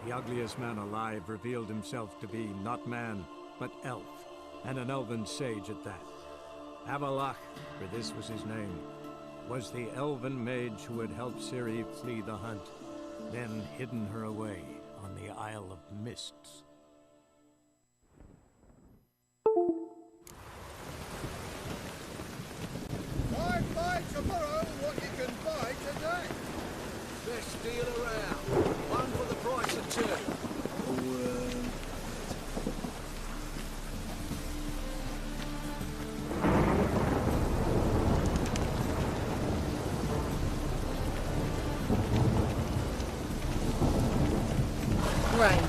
The ugliest man alive revealed himself to be not man, but elf, and an elven sage at that. Avallac'h, for this was his name, was the elven mage who had helped Ciri flee the hunt, then hidden her away on the Isle of Mists. Buy tomorrow what you can buy today. Best deal around. One for the price of two. Right.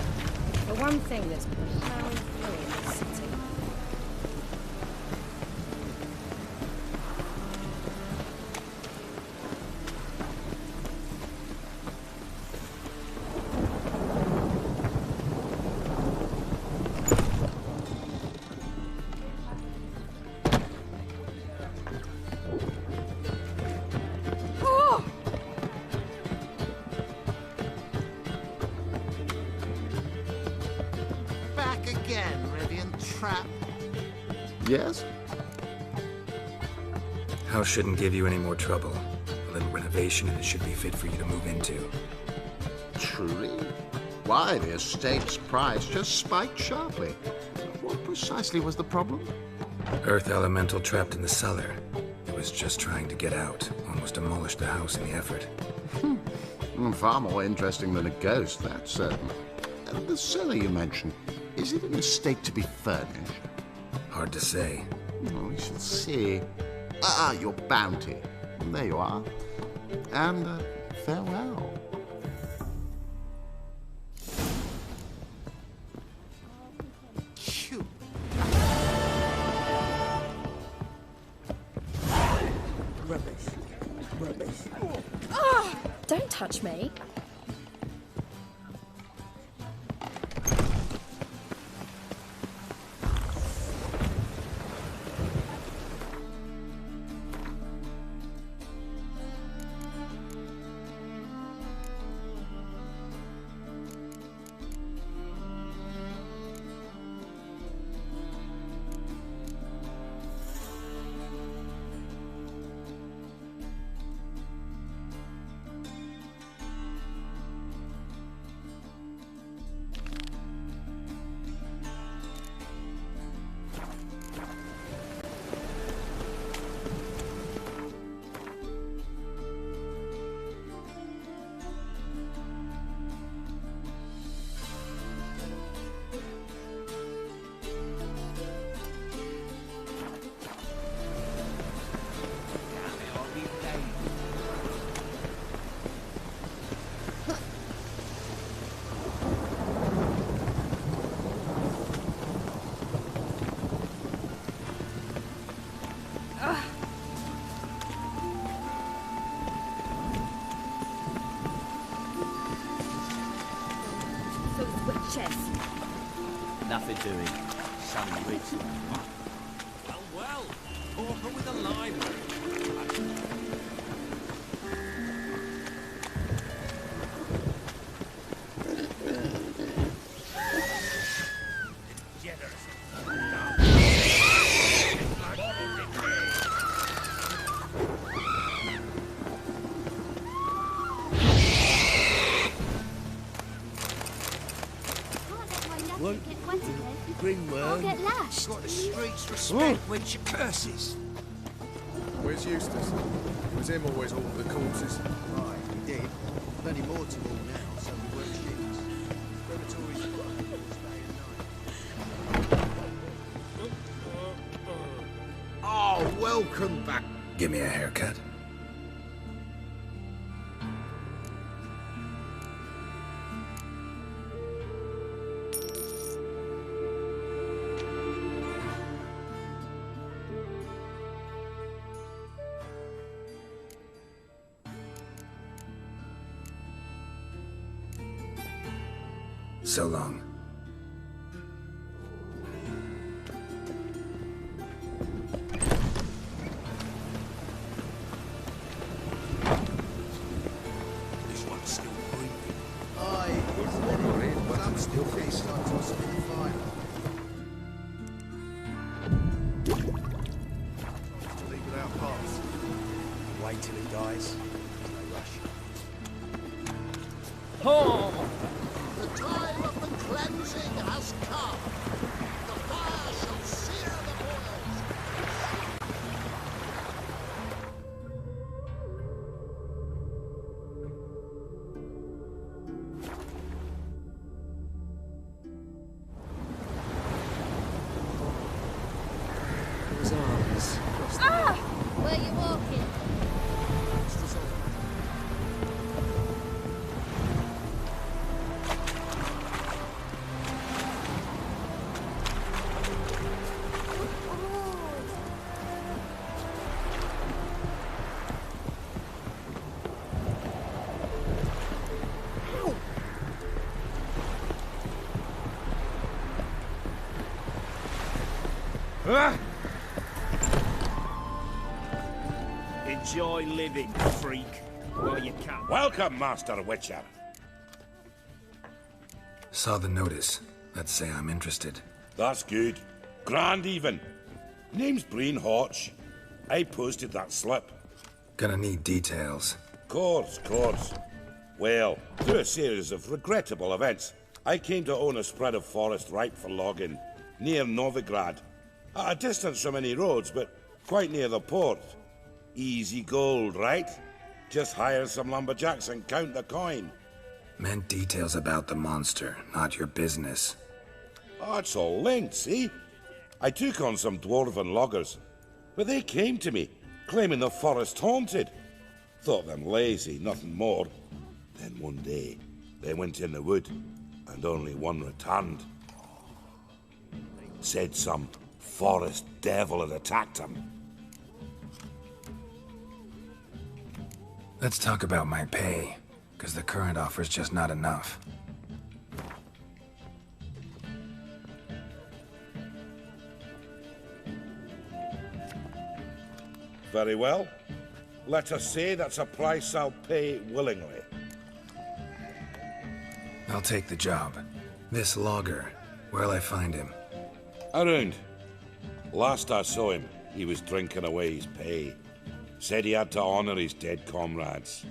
The one thing that's plowing through in this city. Yes? House shouldn't give you any more trouble. A little renovation and it should be fit for you to move into. Truly? Why, the estate's price just spiked sharply. What precisely was the problem? Earth elemental trapped in the cellar. It was just trying to get out. Almost demolished the house in the effort. Far more interesting than a ghost, that's certain. The cellar you mentioned, is it in a state to be furnished? Hard to say. We shall see. Ah, your bounty. There you are. And farewell. Phew. Rubbish. Oh, don't touch me. Nothing doing. Sunny weeks. Well. Pauper with a library. Ringworm. I'll get lashed. Got the streets respect when she curses. Where's Eustace? It was him always all the corpses. Right, he did. Plenty more to all now, so we weren't ships. Preparatories Oh, welcome back. Give me a haircut. So long. This one's still breathing. Aye, it's Still feast on tossing in the fire. To leave without parts. Wait till he dies. No rush. The time of the cleansing has come. The fire shall sear the boils. His arms. Ah! Where you walking? Enjoy living, freak, while you can. Welcome, Master Witcher. Saw the notice. Let's say I'm interested. That's good. Grand even. Name's Breen Hotch. I posted that slip. Gonna need details. Course. Well, through a series of regrettable events, I came to own a spread of forest ripe for logging, near Novigrad. At a distance from any roads, but quite near the port. Easy gold, right? Just hire some lumberjacks and count the coin. Meant details about the monster, not your business. Oh, it's all linked, see? I took on some dwarven loggers, but they came to me, claiming the forest haunted. Thought them lazy, nothing more. Then one day, they went in the wood, and only one returned. Said some forest devil had attacked him. Let's talk about my pay, because the current offer's just not enough. Very well. Let us say that's a price I'll pay willingly. I'll take the job. This logger, where'll I find him? Around. Last I saw him, he was drinking away his pay. Said he had to honor his dead comrades.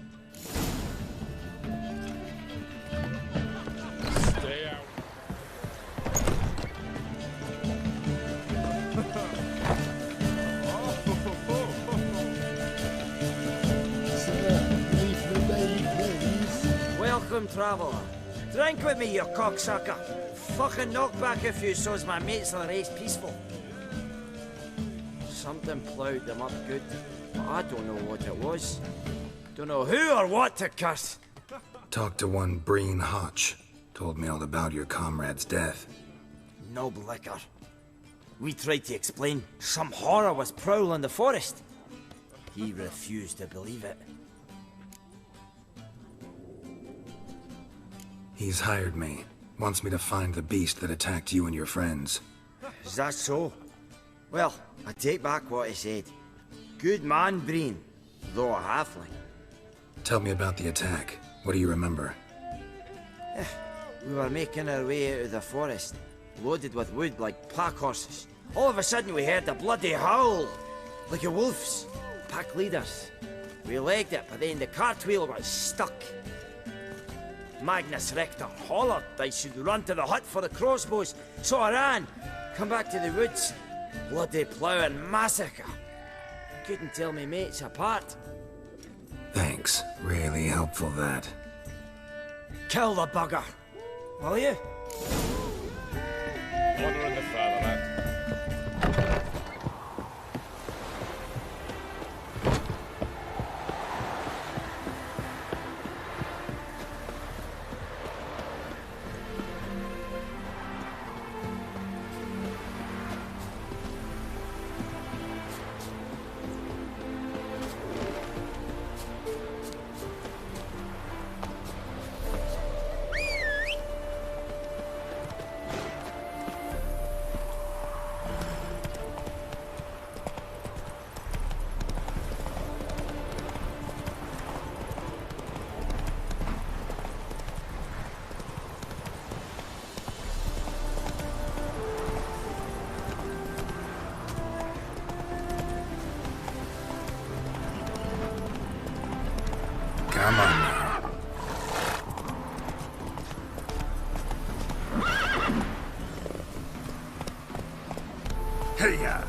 Stay out. Welcome, traveller. Drink with me, you cocksucker. Fucking knock back a few so's my mates will race peaceful. Something ploughed them up good, but I don't know what it was. Don't know who or what to curse. Talked to one Breen Hotch. Told me all about your comrade's death. No liquor. We tried to explain some horror was prowling the forest. He refused to believe it. He's hired me. Wants me to find the beast that attacked you and your friends. Is that so? Well, I take back what I said. Good man, Breen, though a halfling. Tell me about the attack. What do you remember? We were making our way out of the forest, loaded with wood like pack horses. All of a sudden we heard a bloody howl, like a wolf's. Pack leaders. We legged it, but then the cartwheel got stuck. Magnus Rector hollered I should run to the hut for the crossbows, so I ran. Come back to the woods. Bloody plough and massacre. Couldn't tell me mates apart. Thanks. Really helpful, that. Kill the bugger, will you? Order in the fatherland. Hey-ya!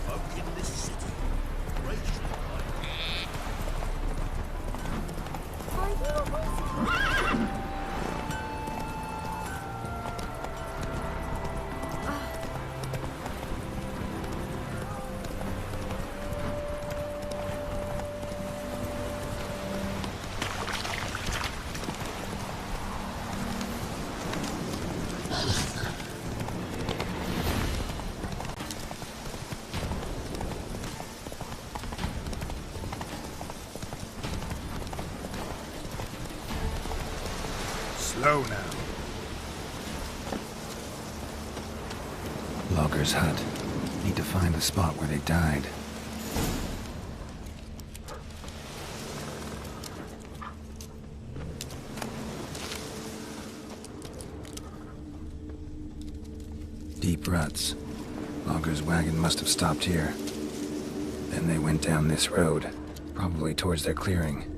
Folk in this city, racial Are you a wizard? Slow now. Logger's hut. Need to find the spot where they died. Deep ruts. Logger's wagon must have stopped here. Then they went down this road, probably towards their clearing.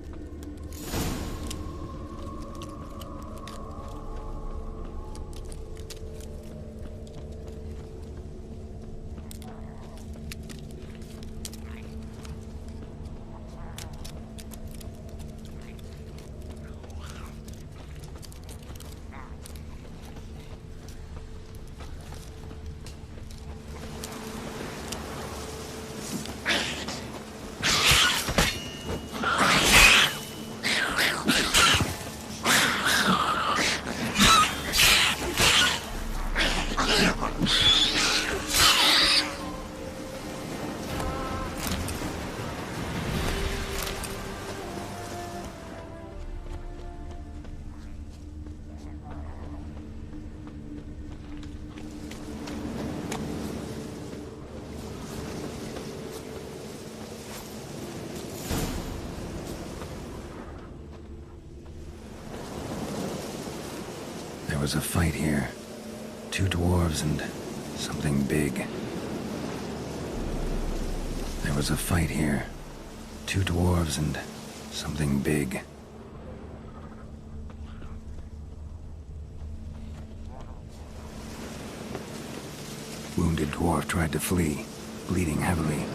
There was a fight here. 2 dwarves and something big. There was a fight here. 2 dwarves and something big. Wounded dwarf tried to flee, bleeding heavily.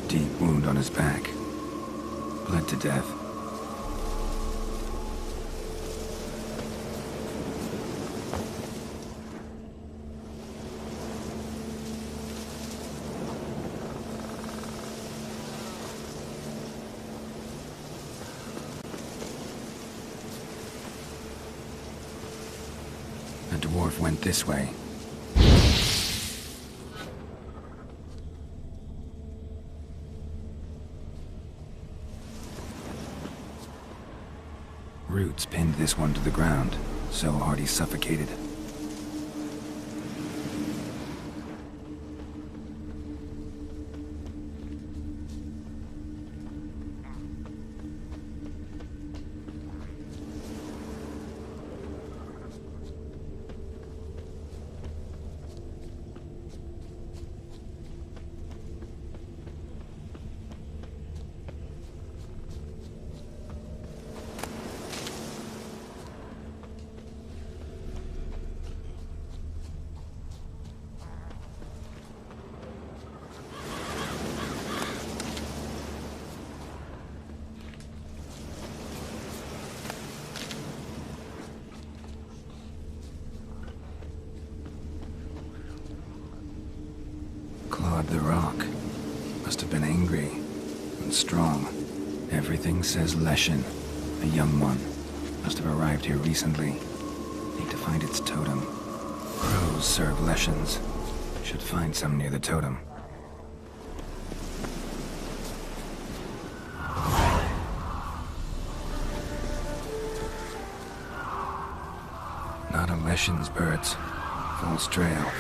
Deep wound on his back. Bled to death. The dwarf went this way. Roots pinned this one to the ground, so hard he suffocated. Clawed the rock. Must have been angry and strong. Everything says Leshen, a young one. Must have arrived here recently. Need to find its totem. Crows serve Leshens. Should find some near the totem. Not a Leshen's birds. False trail.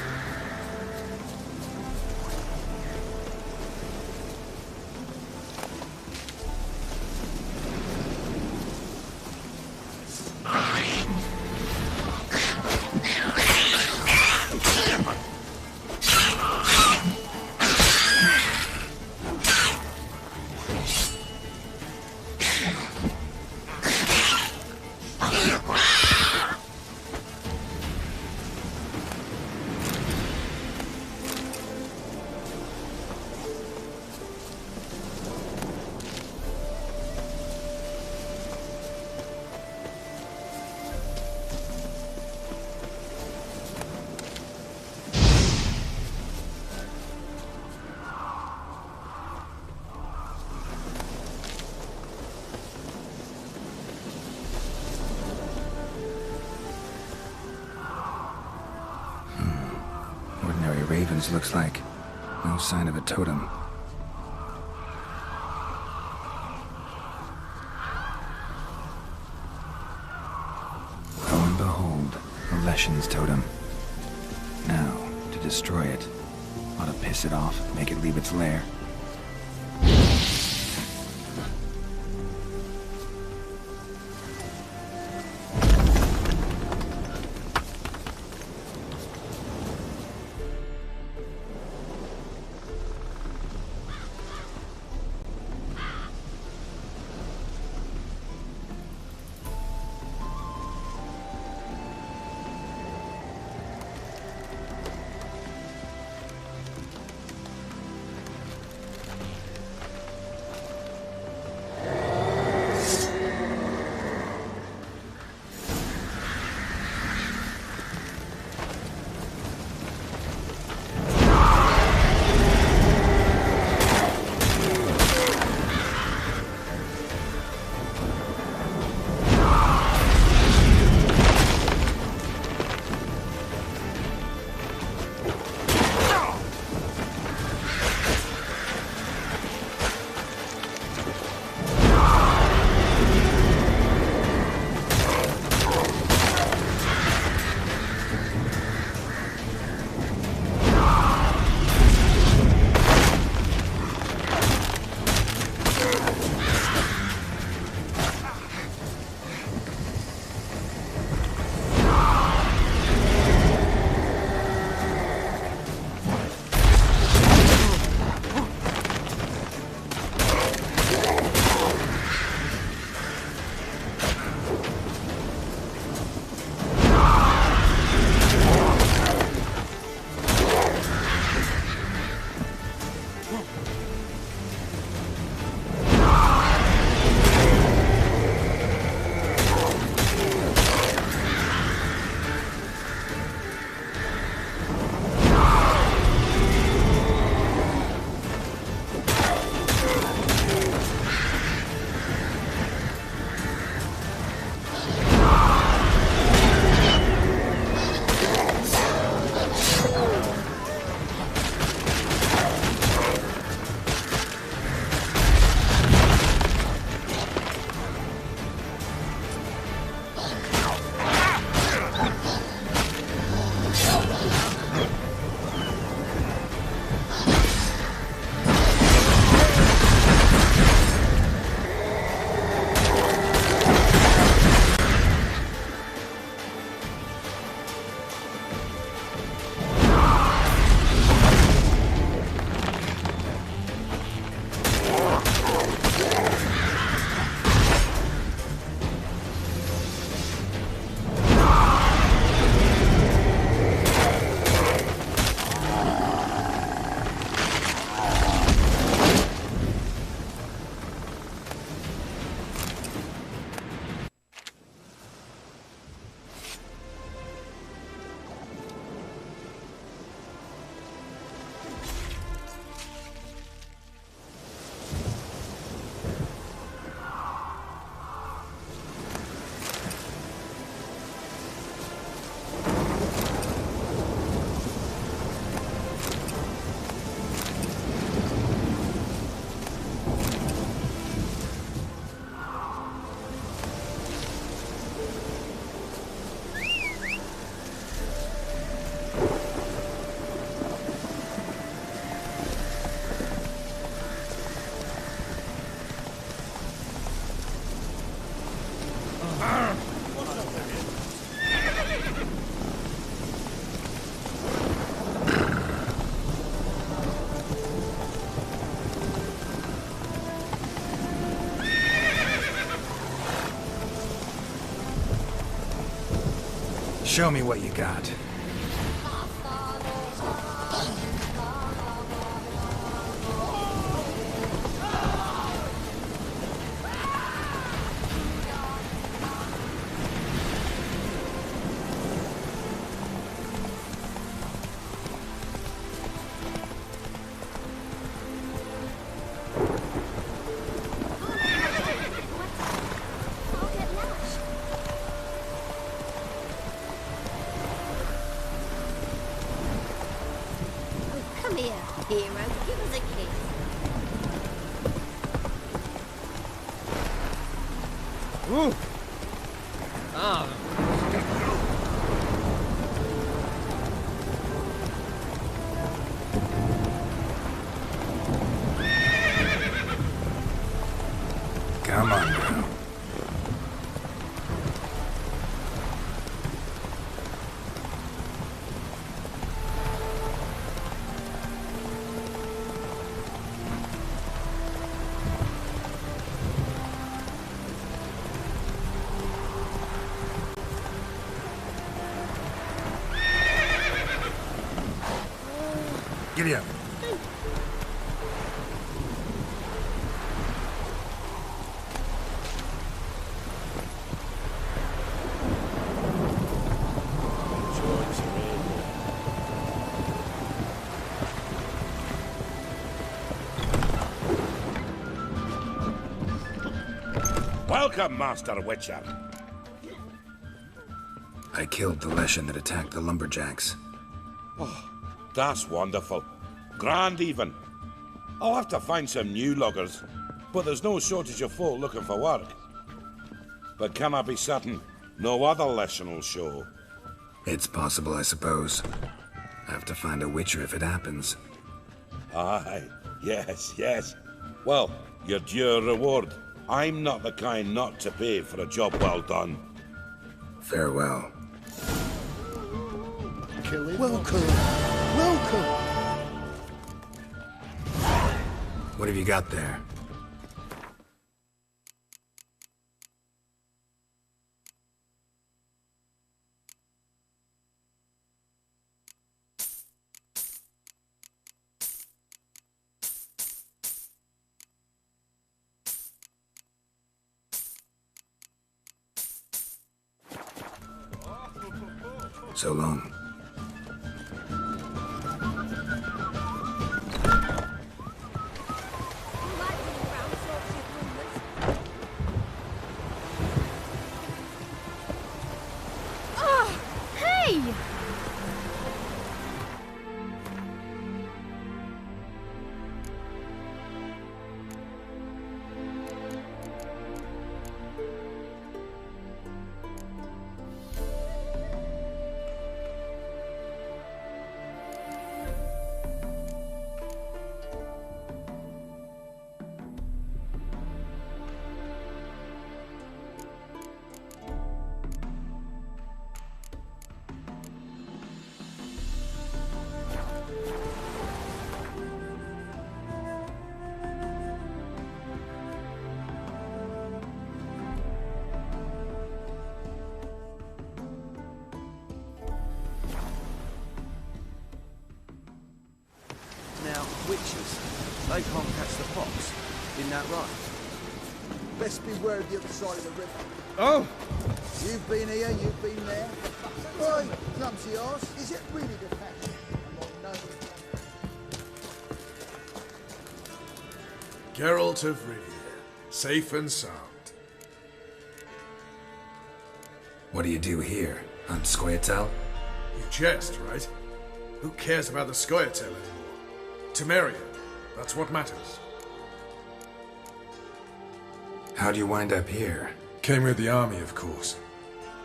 Ordinary ravens, looks like. No sign of a totem. Lo and behold, a Leshen's totem. Now, to destroy it. Ought to piss it off, make it leave its lair. Show me what you got. I'll get lashed. Oh, come here, hero. Give us a kiss. Ooh. Ah. Come on now. Giddy up. Welcome, Master Witcher. I killed the Leshen that attacked the lumberjacks. That's wonderful. Grand, even. I'll have to find some new loggers, but there's no shortage of folk looking for work. But can I be certain no other Leshen will show? It's possible, I suppose. I have to find a Witcher if it happens. Aye, yes. Well, your due reward. I'm not the kind not to pay for a job well done. Farewell. Welcome. What have you got there? So long. Oh, hey! Now, witches, they can't catch the fox. Isn't that right? Best beware of the other side of the river. Oh! You've been here, you've been there. Oi, clumsy arse, is it really the fashion? I'm not Geralt of Rivia, safe and sound. What do you do here? On Scoia'tael? You jest, right? Who cares about the Scoia'tael anymore? Temeria, that's what matters. How'd you wind up here? Came with the army, of course.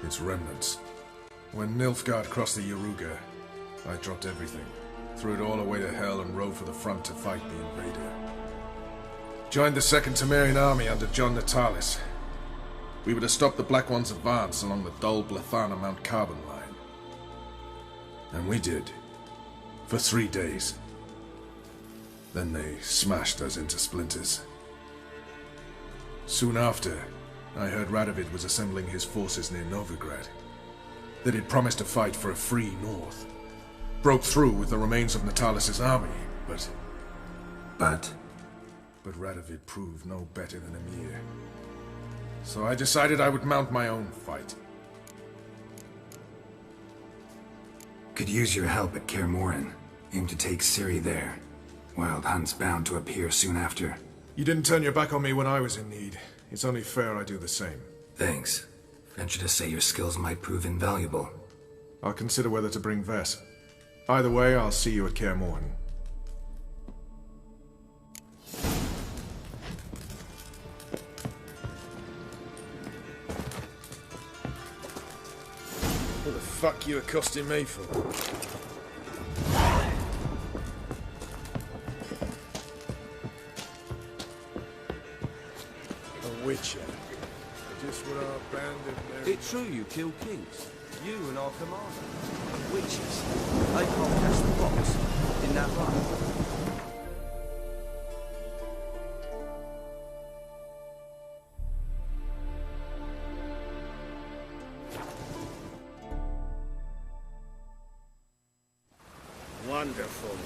Its remnants. When Nilfgaard crossed the Yaruga, I dropped everything, threw it all away to hell and rode for the front to fight the invader. Joined the Second Temerian army under John Natalis. We were to stop the Black One's advance along the Dol Blethana Mount Carbon line. And we did. For 3 days. Then they smashed us into splinters. Soon after, I heard Radovid was assembling his forces near Novigrad. that he'd promised to fight for a free North. Broke through with the remains of Natalis' army, but Radovid proved no better than Emir. So I decided I would mount my own fight. Could use your help at Kaer Morhen. Aim to take Ciri there. Wild Hunt's bound to appear soon after. You didn't turn your back on me when I was in need. It's only fair I do the same. Thanks. Venture to say your skills might prove invaluable. I'll consider whether to bring Vess. Either way, I'll see you at Kaer Morhen. What the fuck you accosting me for? A witcher. Just what our abandoned there. It's true you kill kings. You and our commander. Witches. I conquest the box. Isn't that right? Wonderful.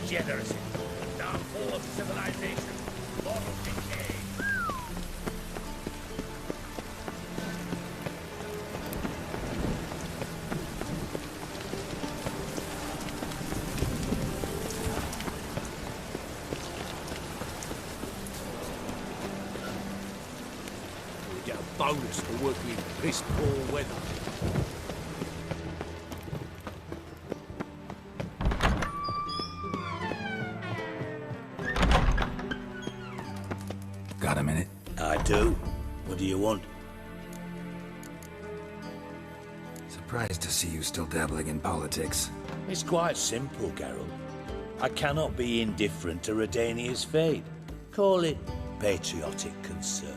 Degeneracy, downfall of civilization, moral decay. We get a bonus for working in piss-poor weather. Got a minute? I do. What do you want? Surprised to see you still dabbling in politics. It's quite simple, Geralt. I cannot be indifferent to Redania's fate. Call it patriotic concern.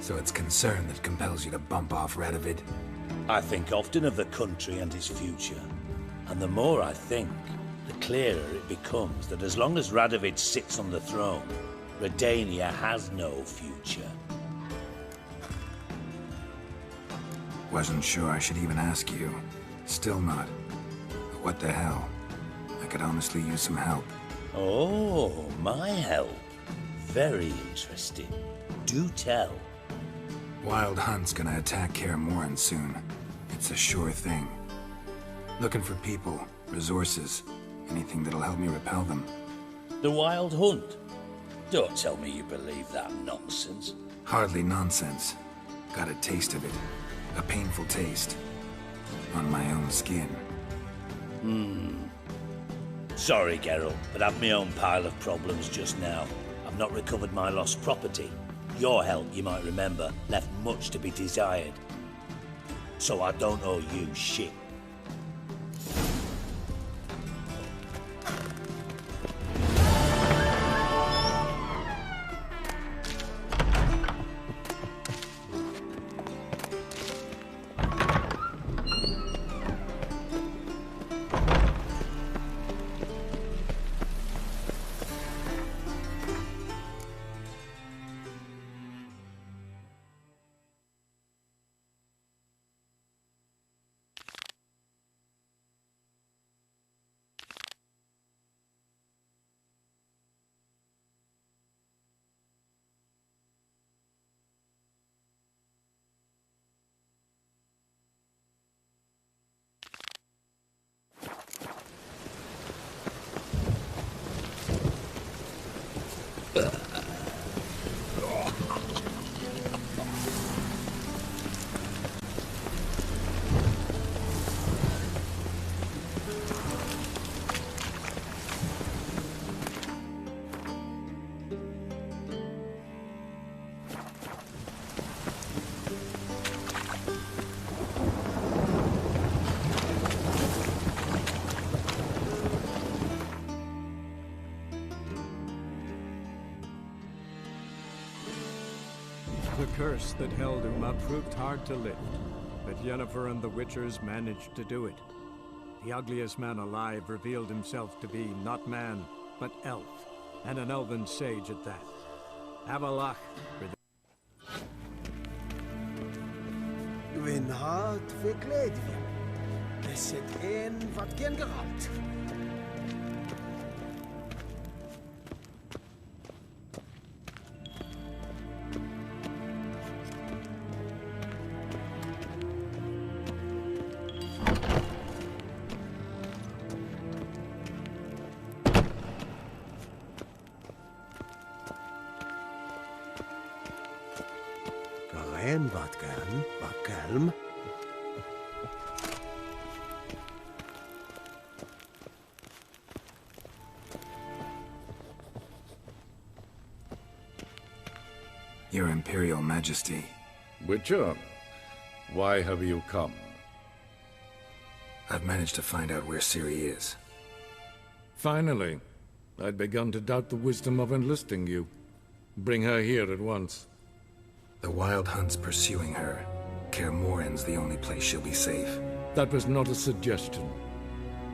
So it's concern that compels you to bump off Radovid? I think often of the country and its future. And the more I think, the clearer it becomes that as long as Radovid sits on the throne, Redania has no future. Wasn't sure I should even ask you. Still not. But what the hell? I could honestly use some help. Oh, my help. Very interesting. Do tell. Wild Hunt's gonna attack Kaer Morhen soon. It's a sure thing. Looking for people, resources, anything that'll help me repel them. The Wild Hunt? Don't tell me you believe that nonsense. Hardly nonsense. Got a taste of it. A painful taste. On my own skin. Sorry, Geralt, but I've my own pile of problems just now. I've not recovered my lost property. Your help, you might remember, left much to be desired. So I don't owe you shit. The curse that held Uma proved hard to lift, but Yennefer and the Witchers managed to do it. The ugliest man alive revealed himself to be not man, but elf, and an elven sage at that. Avalach for Gwyn hart fe gledfin. Is het een wat gen geralt? Garen wat gan, bakkelm. Your Imperial Majesty. Witcher, why have you come? I've managed to find out where Ciri is. Finally. I'd begun to doubt the wisdom of enlisting you. Bring her here at once. The Wild Hunt's pursuing her. Kaer Morhen's the only place she'll be safe. That was not a suggestion.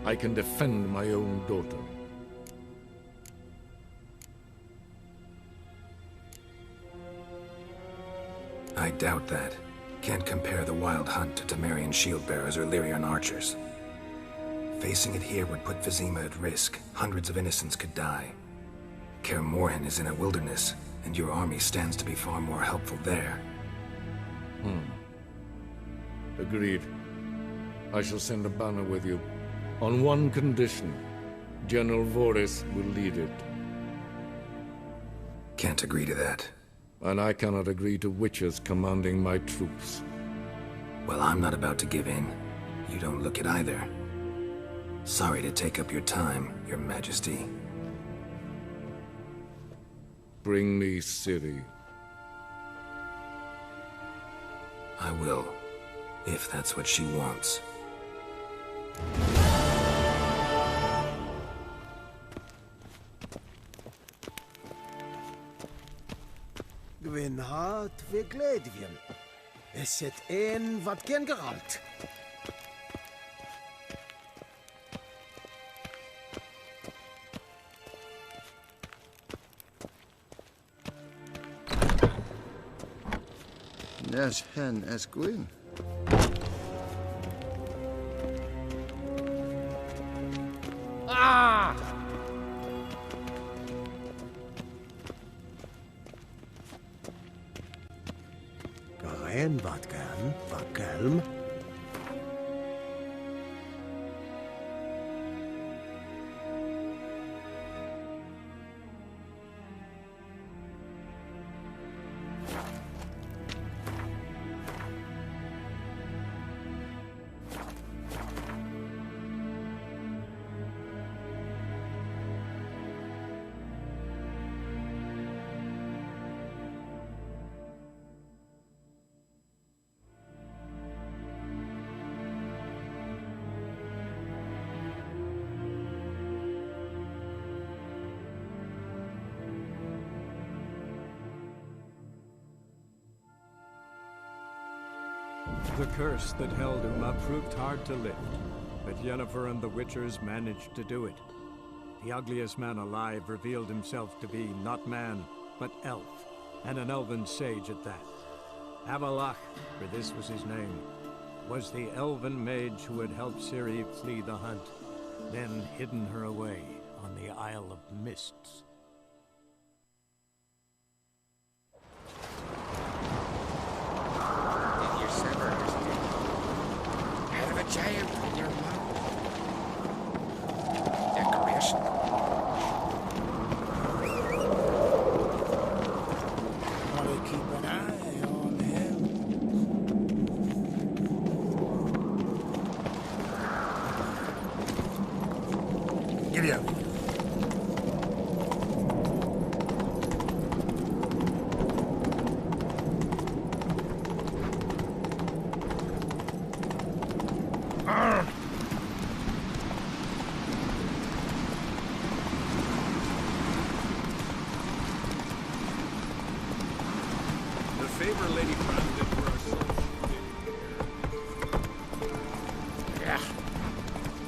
I can defend my own daughter. I doubt that. Can't compare the Wild Hunt to Temerian shield-bearers or Lyrian archers. Facing it here would put Vizima at risk. Hundreds of innocents could die. Kaer Morhen is in a wilderness, and your army stands to be far more helpful there. Agreed. I shall send a banner with you. On one condition. General Voris will lead it. Can't agree to that. And I cannot agree to witches commanding my troops. Well, I'm not about to give in. You don't look it either. Sorry to take up your time, Your Majesty. Bring me Ciri. I will, if that's what she wants. Gwyn hart fe gledfin. Is het een wat gen geralt? Nes hen as Gwyn. Ah! Garen wat gan, bakkelm. The curse that held Uma proved hard to lift, but Yennefer and the Witchers managed to do it. The ugliest man alive revealed himself to be not man, but elf, and an elven sage at that. Avalach, for this was his name, was the elven mage who had helped Ciri flee the hunt, then hidden her away on the Isle of Mists. Giant in your mouth. Decoration. Gotta keep an eye on him. Giddy up. Favor Lady Brandon for our souls. Yeah.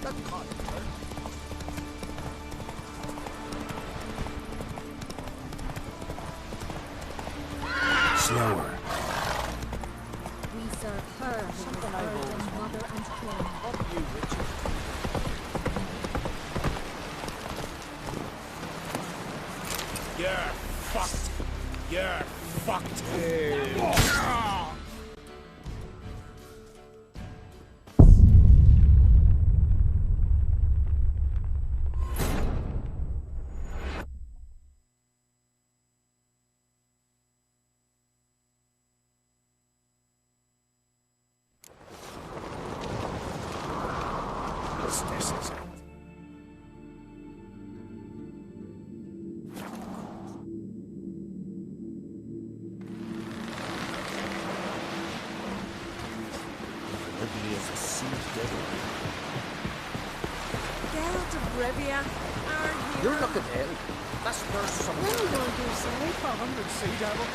That can't hurt. slower. We serve her who is virgin, mother and queen. Up you, Richard. You're fucked. You're fucked. This is it. Olivia's a sea devil. Geralt of Rivia, our hero. You're looking ill. That's worse something. Well done, dear sir. 100 sea devil.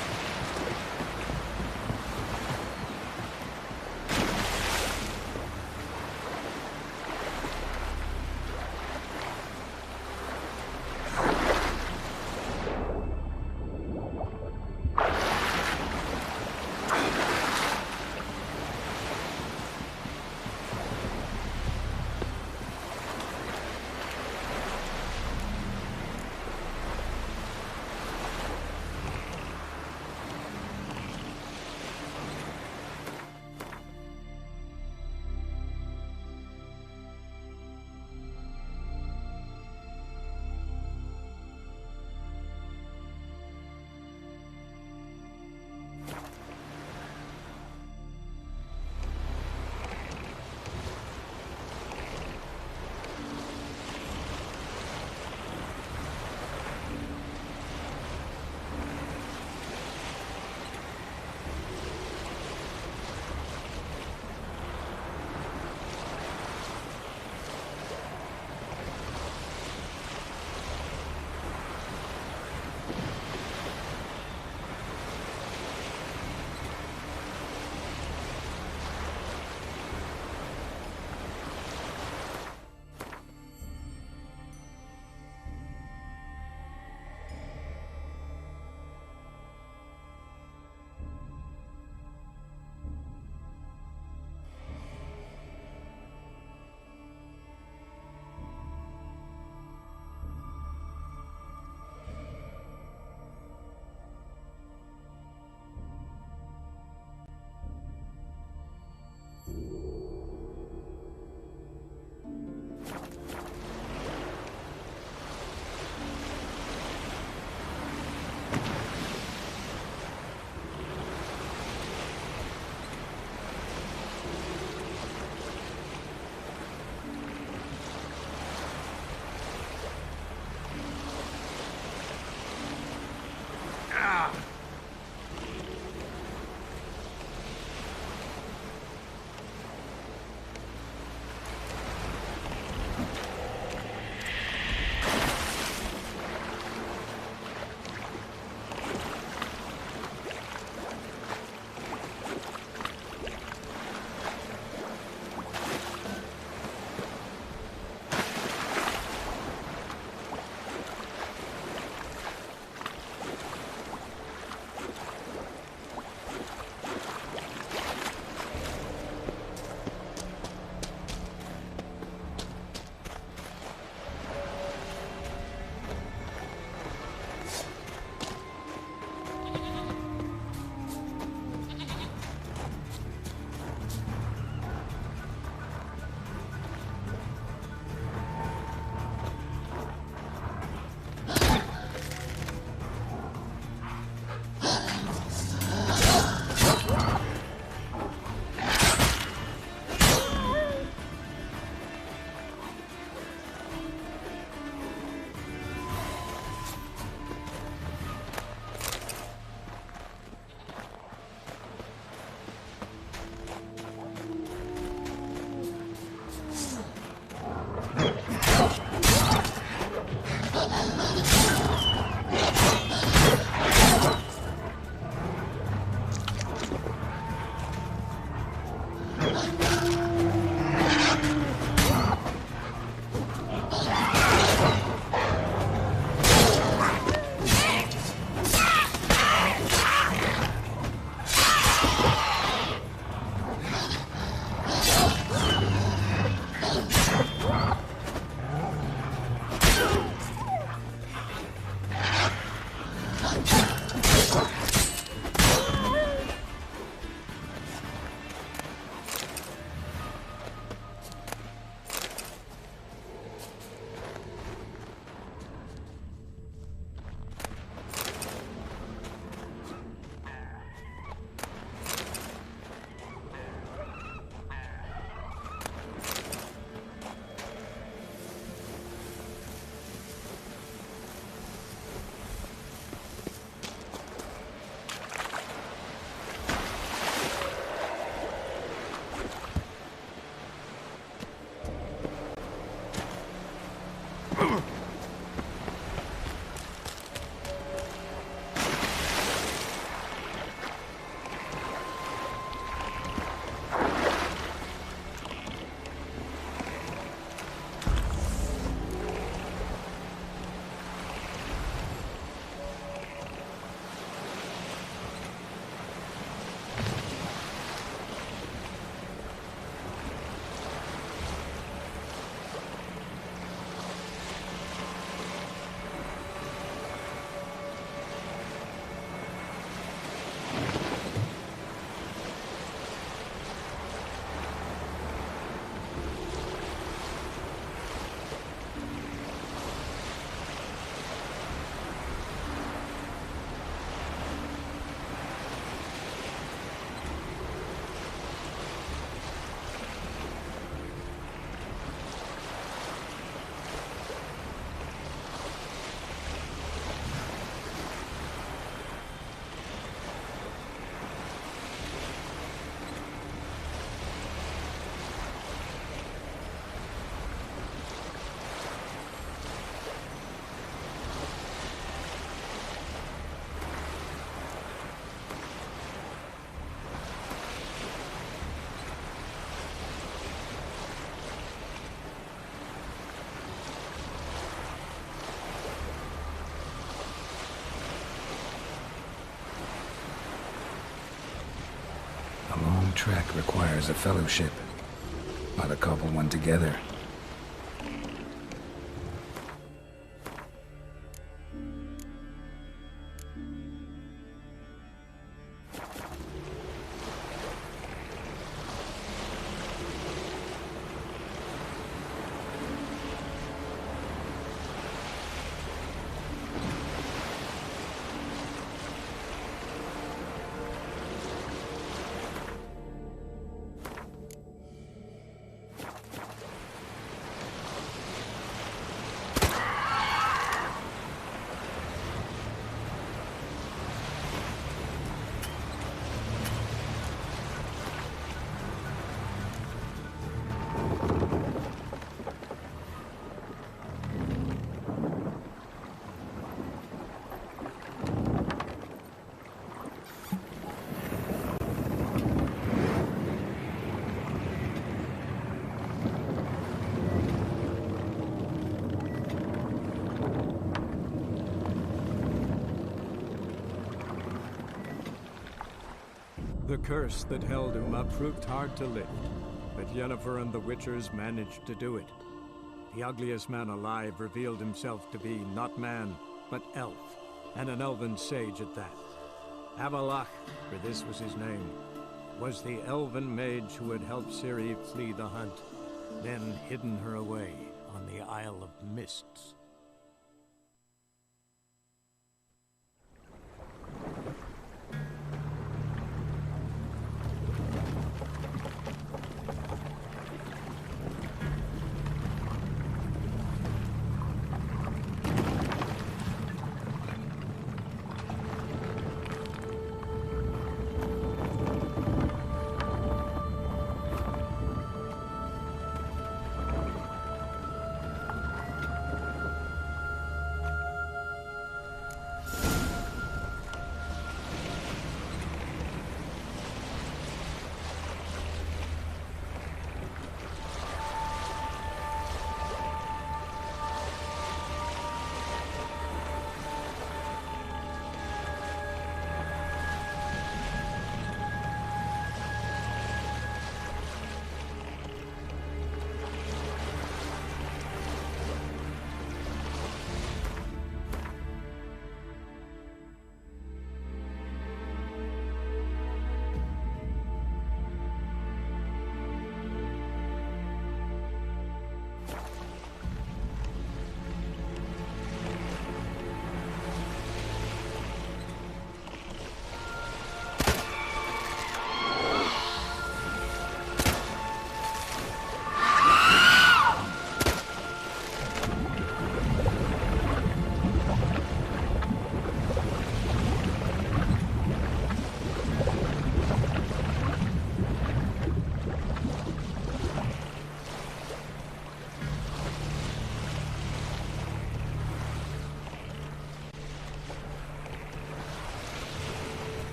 trek requires a fellowship. Ought to cobble one together. The curse that held Uma proved hard to lift, but Yennefer and the Witchers managed to do it. The ugliest man alive revealed himself to be not man, but elf, and an elven sage at that. Avalach, for this was his name, was the elven mage who had helped Ciri flee the hunt, then hidden her away on the Isle of Mists.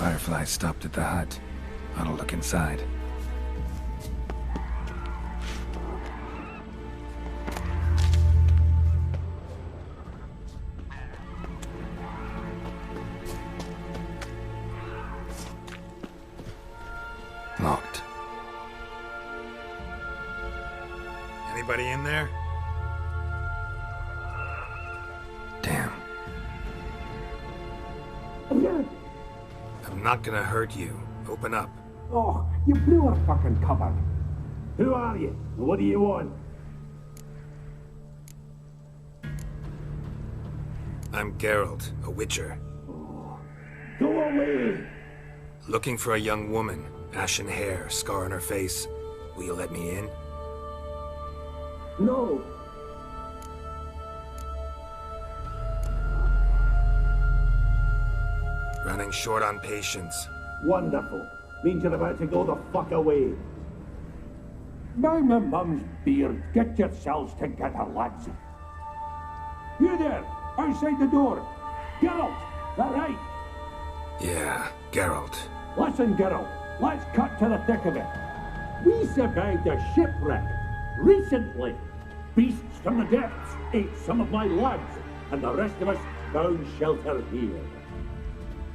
Firefly stopped at the hut. I'll look inside. Locked. Anybody in there? Damn. I'm not gonna hurt you. Open up. Oh, you blew our fucking cover. Who are you? And what do you want? I'm Geralt, a witcher. Go away! Looking for a young woman. Ashen hair, scar on her face. Will you let me in? No. Running short on patience. Wonderful. Means you're about to go the fuck away. By my mum's beard, get yourselves together, lads. You there, outside the door. Geralt, that right? Yeah, Geralt. Listen, Geralt, let's cut to the thick of it. We survived a shipwreck recently. Beasts from the depths ate some of my lads, and the rest of us found shelter here.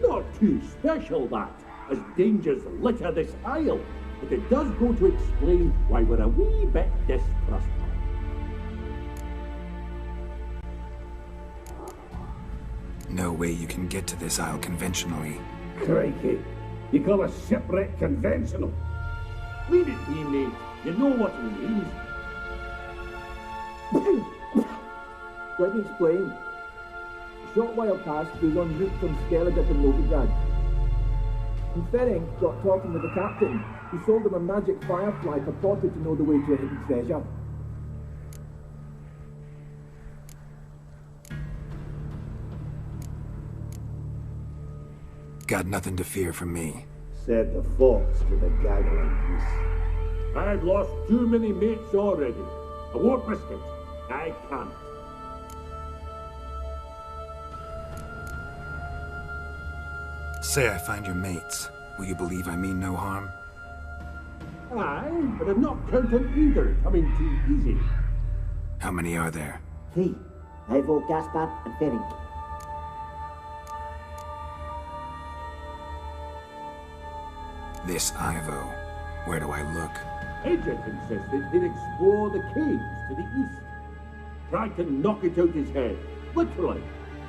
Not too special, that, as dangers litter this isle, but it does go to explain why we're a wee bit distrustful. No way you can get to this isle conventionally. Crikey, you call a shipwreck conventional? Leave it be, mate. You know what he means. Let me explain. A short while past, we were en route from Skellige to Novigrad. And Ferenc got talking with the captain, who sold him a magic firefly purported to know the way to a hidden treasure. Got nothing to fear from me. Said the fox to the gaggling goose. I've lost too many mates already. I won't risk it. I can't. Say I find your mates. Will you believe I mean no harm? Aye, but I'm not counting either coming too easy. How many are there? 3. Ivo, Gaspard, and Ferenc. This Ivo. Where do I look? Agent insisted he'd explore the caves to the east. Tried to knock it out his head. Literally.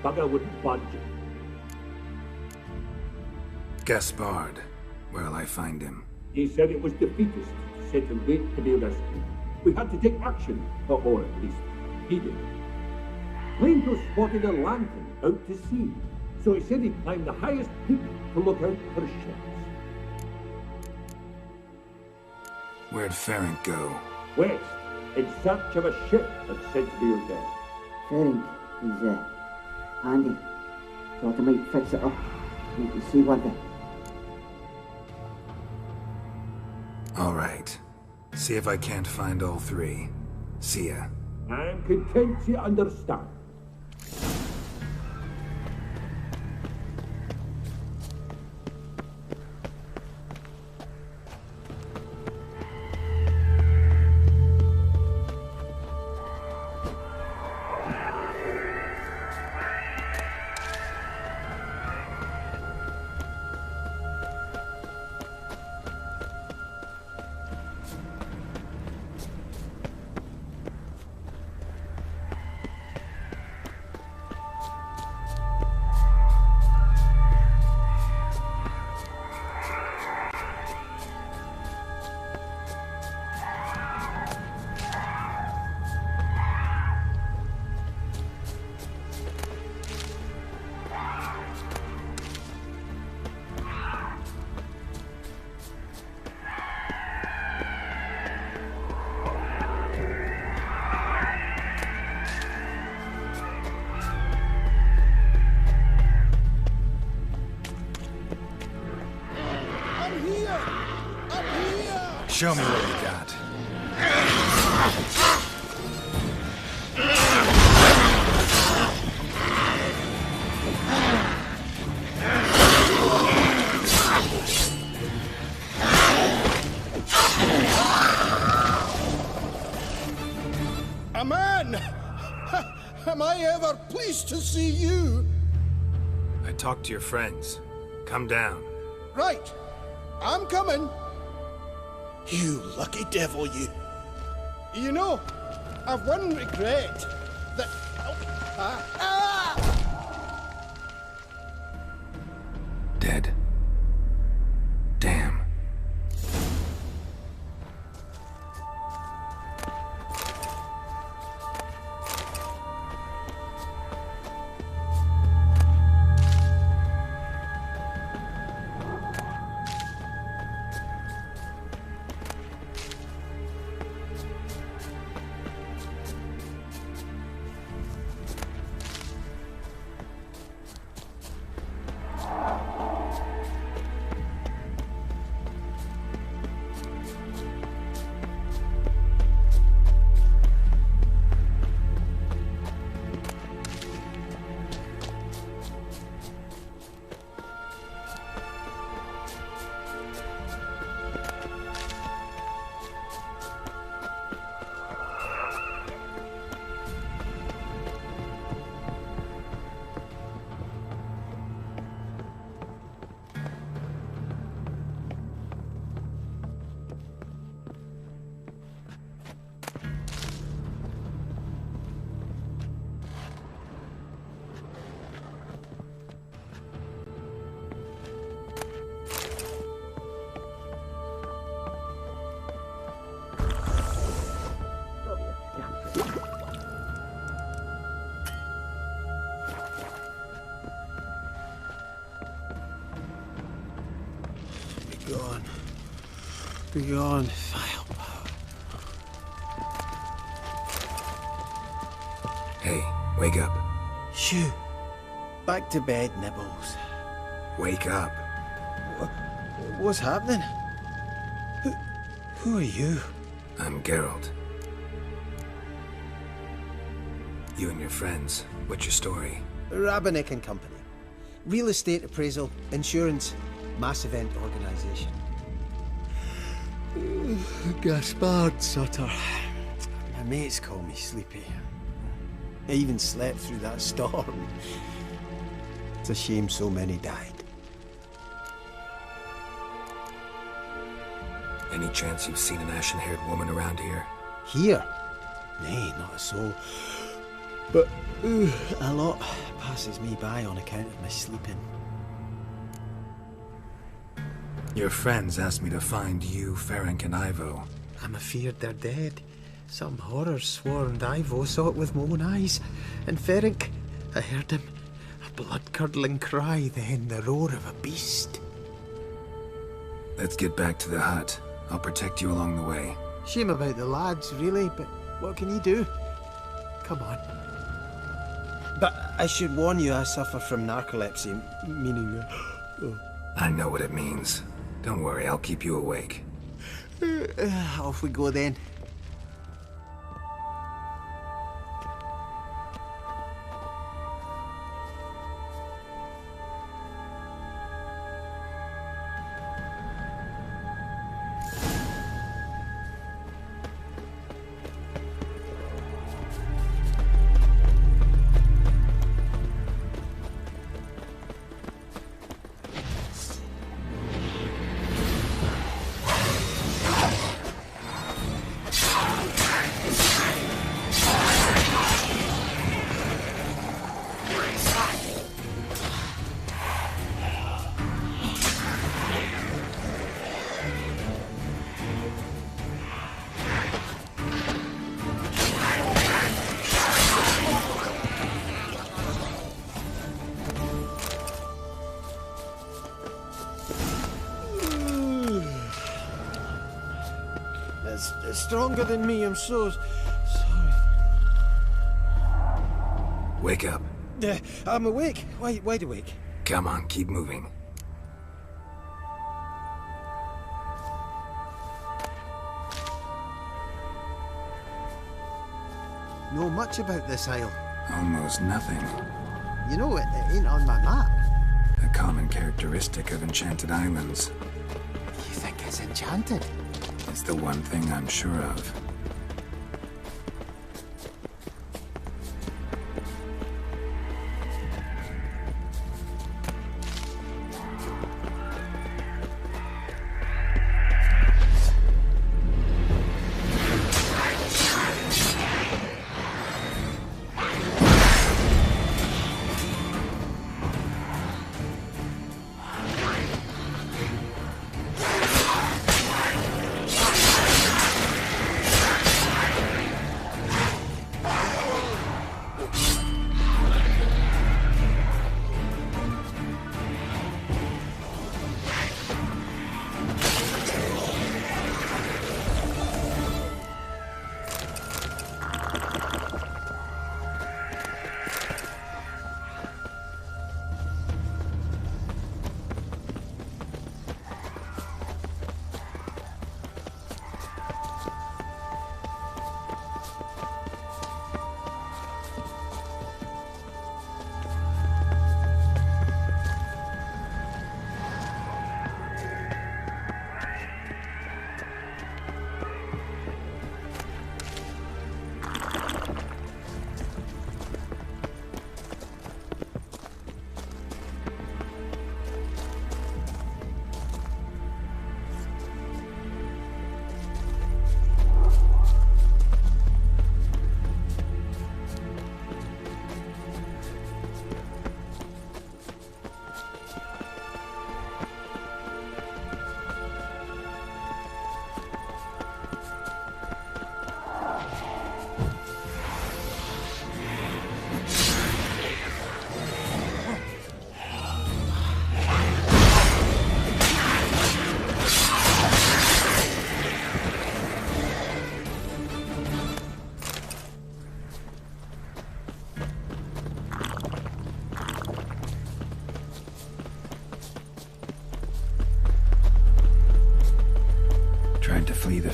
Bugger wouldn't budge. Gaspard. Where'll I find him? He said it was defeatist to sit and wait to be rescued. We had to take action, or at least he did. Plainto spotted a lantern out to sea, so he said he'd climb the highest peak to look out for ships. Where'd Ferenc go? West, in search of a ship that's said to be out there. Ferenc, he's handy. Thought I might fix it up. You can see one thing. All right. See if I can't find all 3. See ya. I'm content you understand. Show me what you got. pleased to see you. I talked to your friends. Come down. Right. I'm coming. You lucky devil, you. You know, I've one regret. That... Dead. Damn. Begone. Begone, vile power. Hey, wake up. Shoo. Back to bed, Nibbles. Wake up. What's happening? Who are you? I'm Geralt. You and your friends. What's your story? Rabenik and Company. Real estate appraisal, insurance, mass event organisation. Gaspard Sutter. My mates call me Sleepy. I even slept through that storm. It's a shame so many died. Any chance you've seen an ashen-haired woman around here? Here? Nay, not a soul. But a lot passes me by on account of my sleeping. Your friends asked me to find you, Ferenc, and Ivo. I'm afeard they're dead. Some horrors swarmed Ivo, saw it with my own eyes. And Ferenc, I heard him. A blood-curdling cry, then the roar of a beast. Let's get back to the hut. I'll protect you along the way. Shame about the lads, really, but what can you do? Come on. But I should warn you, I suffer from narcolepsy, meaning... I know what it means. Don't worry, I'll keep you awake. Off we go then. It's stronger than me, I'm so sorry. Wake up. I'm awake. Wide awake. Come on, keep moving. Know much about this isle? Almost nothing. You know, it ain't on my map. A common characteristic of enchanted islands. You think it's enchanted? It's the one thing I'm sure of.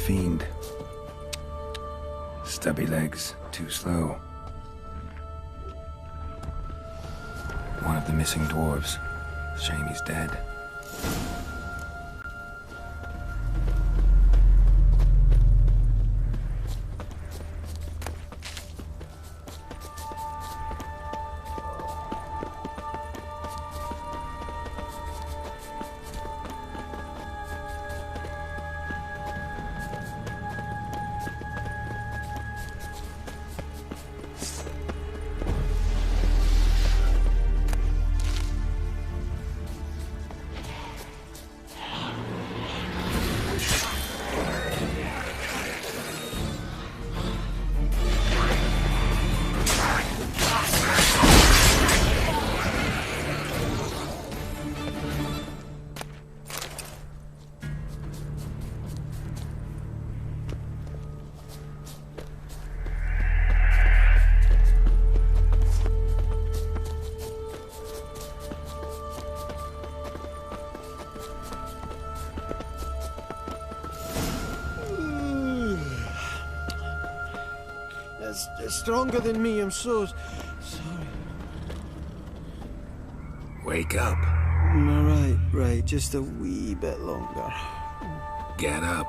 fiend. Stubby legs, too slow. One of the missing dwarves. Shame he's dead. It's stronger than me, I'm so sorry. Wake up. Right, just a wee bit longer. Get up.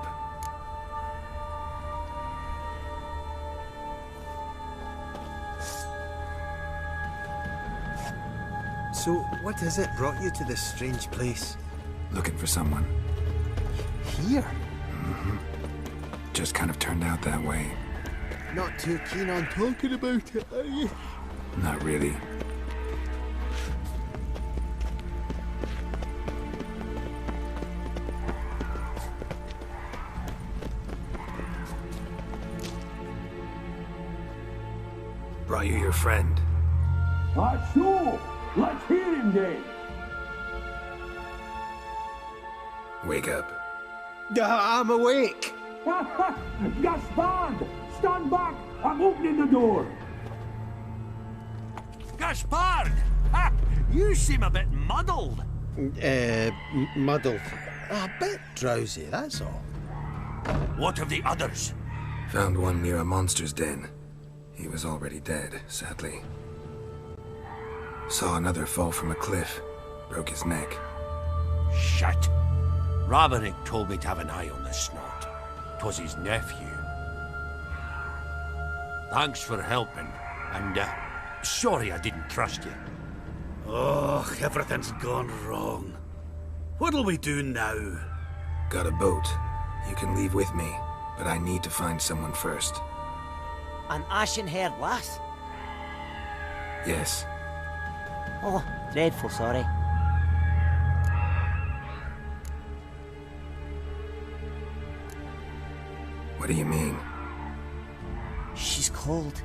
So, what is it brought you to this strange place? Looking for someone. Here? Just kind of turned out that way. Not too keen on talking about it, are you? Not really. Brought you your friend. So, let's hear him then. Wake up. I'm awake. Gaspard! Stand back! I'm opening the door! Gaspard! Ha! You seem a bit muddled. Muddled. A bit drowsy, that's all. What of the others? Found one near a monster's den. He was already dead, sadly. Saw another fall from a cliff. Broke his neck. Shit. Roberick told me to have an eye on the snot. 'Twas his nephew. Thanks for helping, and sorry I didn't trust you. Oh, everything's gone wrong. What'll we do now? Got a boat. You can leave with me, but I need to find someone first. An ashen-haired lass? Yes. Oh, dreadful sorry. What do you mean? She's cold.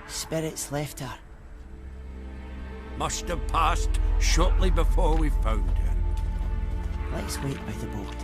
Spirits left her. Must have passed shortly before we found her. Let's wait by the boat.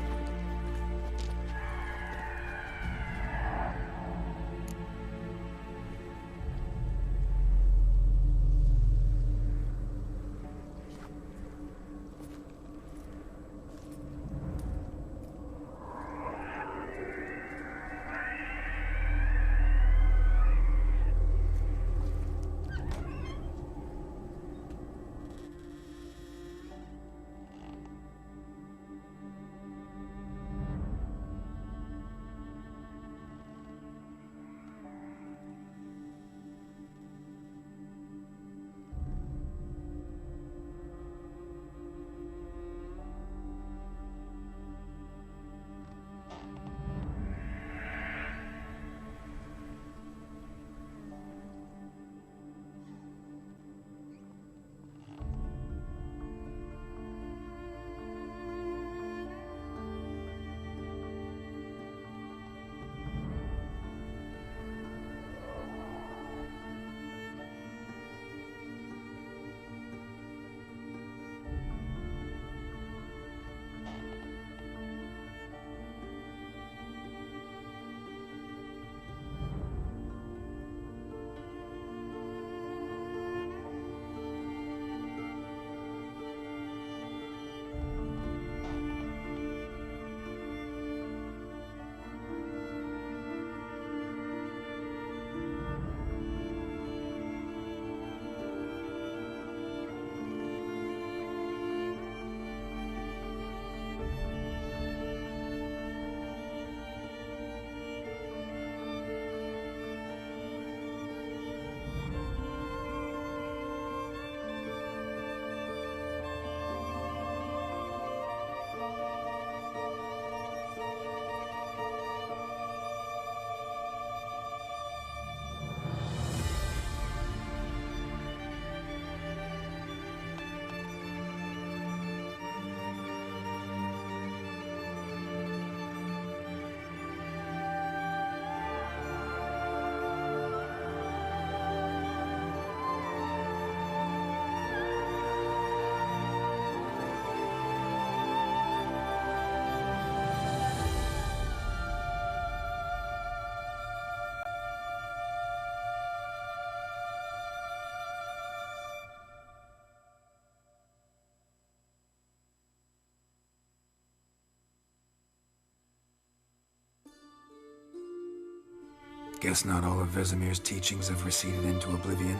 Guess not all of Vesemir's teachings have receded into oblivion.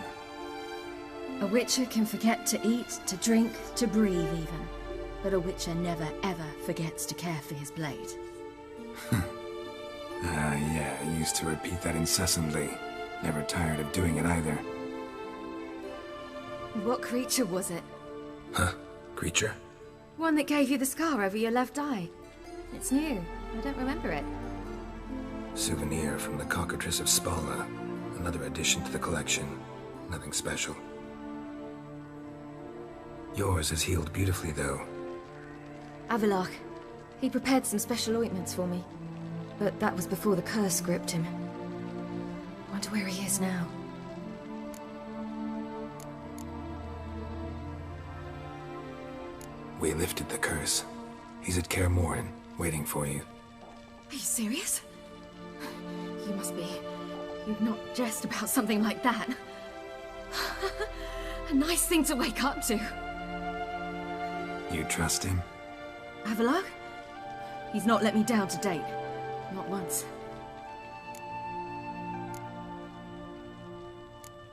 A witcher can forget to eat, to drink, to breathe even. But a witcher never ever forgets to care for his blade. Yeah, I used to repeat that incessantly. Never tired of doing it either. What creature was it? Huh? Creature? One that gave you the scar over your left eye. It's new. I don't remember it. Souvenir from the Cockatrice of Spala. Another addition to the collection. Nothing special. Yours has healed beautifully, though. Avallac'h. He prepared some special ointments for me. But that was before the curse gripped him. Wonder where he is now. We lifted the curse. He's at Kaer Morhen, waiting for you. Are you serious? You must be. You'd not jest about something like that. A nice thing to wake up to. You trust him? Avallac'h? He's not let me down to date. Not once.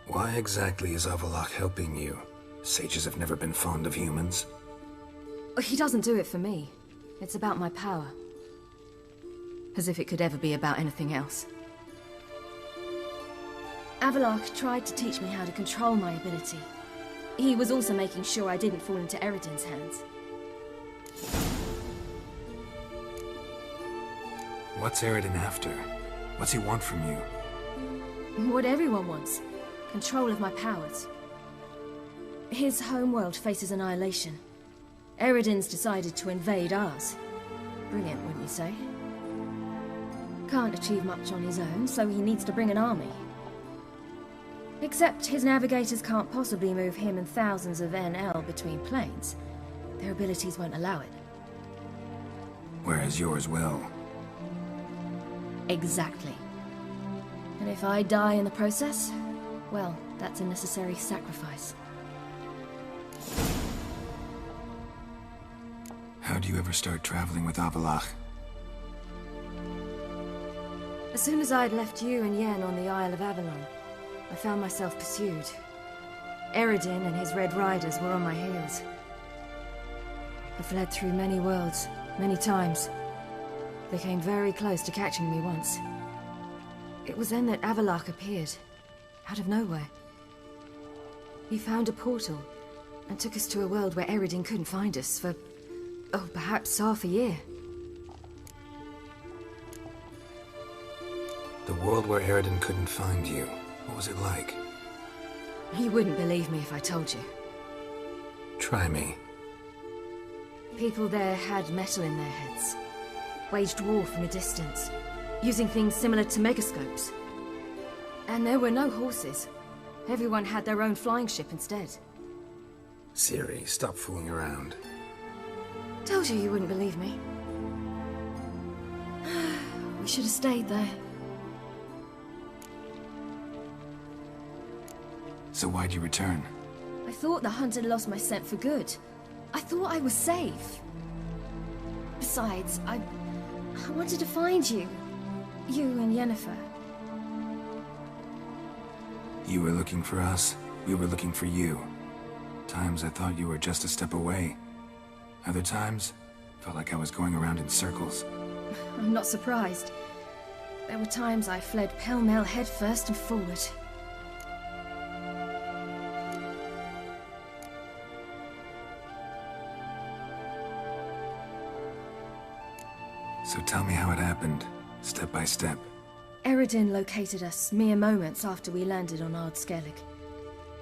Why exactly is Avallac'h helping you? Sages have never been fond of humans. He doesn't do it for me. It's about my power. As if it could ever be about anything else. Avallac'h tried to teach me how to control my ability. He was also making sure I didn't fall into Eredin's hands. What's Eredin after? What's he want from you? What everyone wants. Control of my powers. His homeworld faces annihilation. Eredin's decided to invade ours. Brilliant, wouldn't you say? Can't achieve much on his own, so he needs to bring an army. Except his navigators can't possibly move him and thousands of NL between planes. Their abilities won't allow it. Whereas yours will. Exactly. And if I die in the process, well, that's a necessary sacrifice. How'd you ever start traveling with Avallac'h? As soon as I'd left you and Yen on the Isle of Avalon, I found myself pursued. Eredin and his Red Riders were on my heels. I fled through many worlds, many times. They came very close to catching me once. It was then that Avallac'h appeared, out of nowhere. He found a portal, and took us to a world where Eredin couldn't find us for, oh, perhaps half a year. The world where Eredin couldn't find you. What was it like? You wouldn't believe me if I told you. Try me. People there had metal in their heads. Waged war from a distance, using things similar to megascopes. And there were no horses. Everyone had their own flying ship instead. Ciri, stop fooling around. Told you you wouldn't believe me. We should have stayed there. So why'd you return? I thought the hunt had lost my scent for good. I thought I was safe. Besides, I wanted to find you. You and Yennefer. You were looking for us, we were looking for you. Times I thought you were just a step away. Other times, felt like I was going around in circles. I'm not surprised. There were times I fled pell-mell headfirst and forward. So tell me how it happened, step by step. Eredin located us mere moments after we landed on Ard Skellig.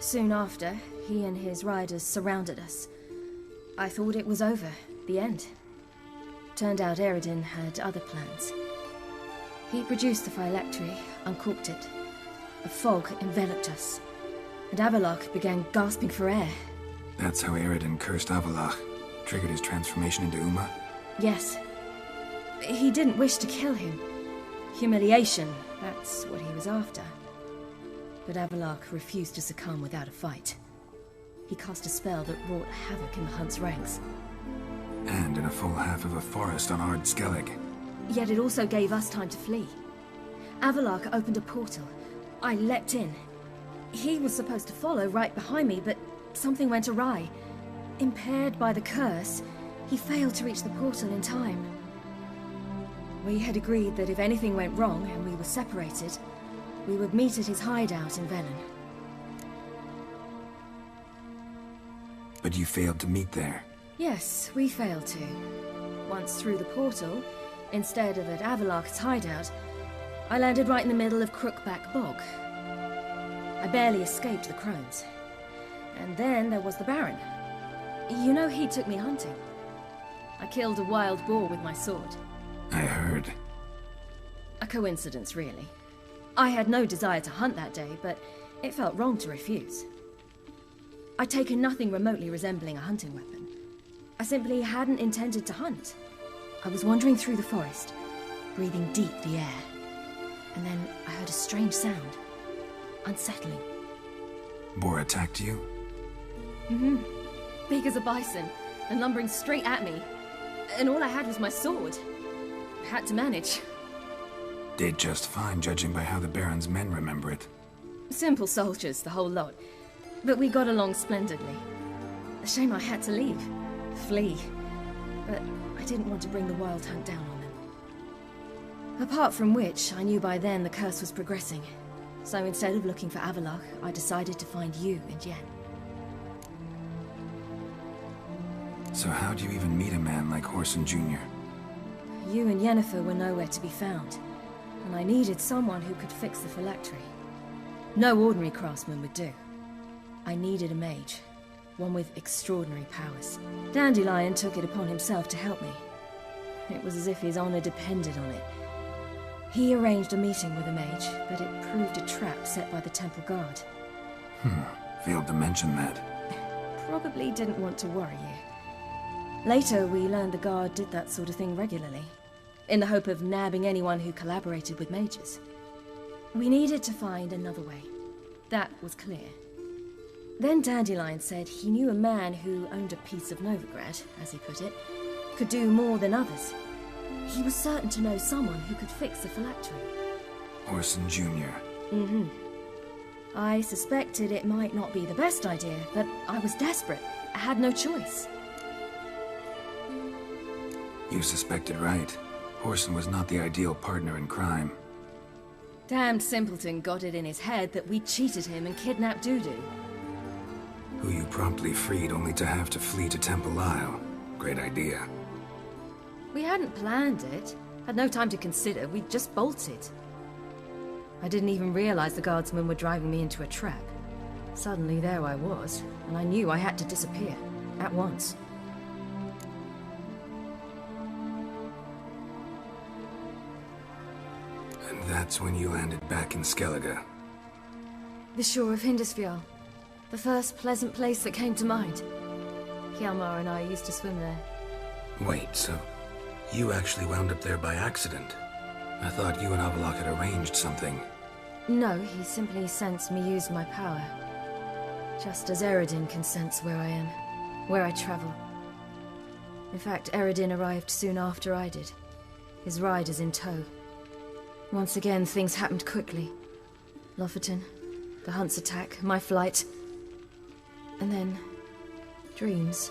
Soon after, he and his riders surrounded us. I thought it was over, the end. Turned out Eredin had other plans. He produced the phylactery, uncorked it. A fog enveloped us, and Avallac'h began gasping for air. That's how Eredin cursed Avallac'h, triggered his transformation into Uma? Yes. He didn't wish to kill him. Humiliation, that's what he was after. But Avallac'h refused to succumb without a fight. He cast a spell that wrought havoc in the Hunt's ranks. And in a full half of a forest on Ard Skellig. Yet it also gave us time to flee. Avallac'h opened a portal. I leapt in. He was supposed to follow right behind me, but something went awry. Impaired by the curse, he failed to reach the portal in time. We had agreed that if anything went wrong and we were separated, we would meet at his hideout in Venin. But you failed to meet there. Yes, we failed to. Once through the portal, instead of at Avallac'h's hideout, I landed right in the middle of Crookback Bog. I barely escaped the crones. And then there was the Baron. You know, he took me hunting. I killed a wild boar with my sword. I heard. A coincidence, really. I had no desire to hunt that day, but it felt wrong to refuse. I'd taken nothing remotely resembling a hunting weapon. I simply hadn't intended to hunt. I was wandering through the forest, breathing deep the air. And then I heard a strange sound. Unsettling. Boar attacked you? Mm-hmm. Big as a bison, and lumbering straight at me. And all I had was my sword. I had to manage. Did just fine, judging by how the Baron's men remember it. Simple soldiers, the whole lot. But we got along splendidly. A shame I had to leave. Flee. But I didn't want to bring the Wild Hunt down on them. Apart from which, I knew by then the curse was progressing. So instead of looking for Avallac'h, I decided to find you and Yen. So how'd you even meet a man like Whoreson Jr.? You and Yennefer were nowhere to be found, and I needed someone who could fix the phylactery. No ordinary craftsman would do. I needed a mage, one with extraordinary powers. Dandelion took it upon himself to help me. It was as if his honor depended on it. He arranged a meeting with a mage, but it proved a trap set by the Temple Guard. Failed to mention that. Probably didn't want to worry you. Later, we learned the Guard did that sort of thing regularly, in the hope of nabbing anyone who collaborated with mages. We needed to find another way. That was clear. Then Dandelion said he knew a man who owned a piece of Novigrad, as he put it, could do more than others. He was certain to know someone who could fix the phylactery. Whoreson Jr. Mm-hmm. I suspected it might not be the best idea, but I was desperate. I had no choice. You suspected right. Whoreson was not the ideal partner in crime. Damned simpleton got it in his head that we cheated him and kidnapped Dudu. Who you promptly freed only to have to flee to Temple Isle. Great idea. We hadn't planned it. Had no time to consider. We just bolted. I didn't even realize the guardsmen were driving me into a trap. Suddenly there I was, and I knew I had to disappear. At once. And that's when you landed back in Skellige. The shore of Hindisfjall. The first pleasant place that came to mind. Hjalmar and I used to swim there. Wait, so you actually wound up there by accident? I thought you and Avallac'h had arranged something. No, he simply sensed me use my power. Just as Eredin can sense where I am, where I travel. In fact, Eredin arrived soon after I did. His riders in tow. Once again, things happened quickly. Lofoten, the Hunt's attack, my flight. And then, dreams.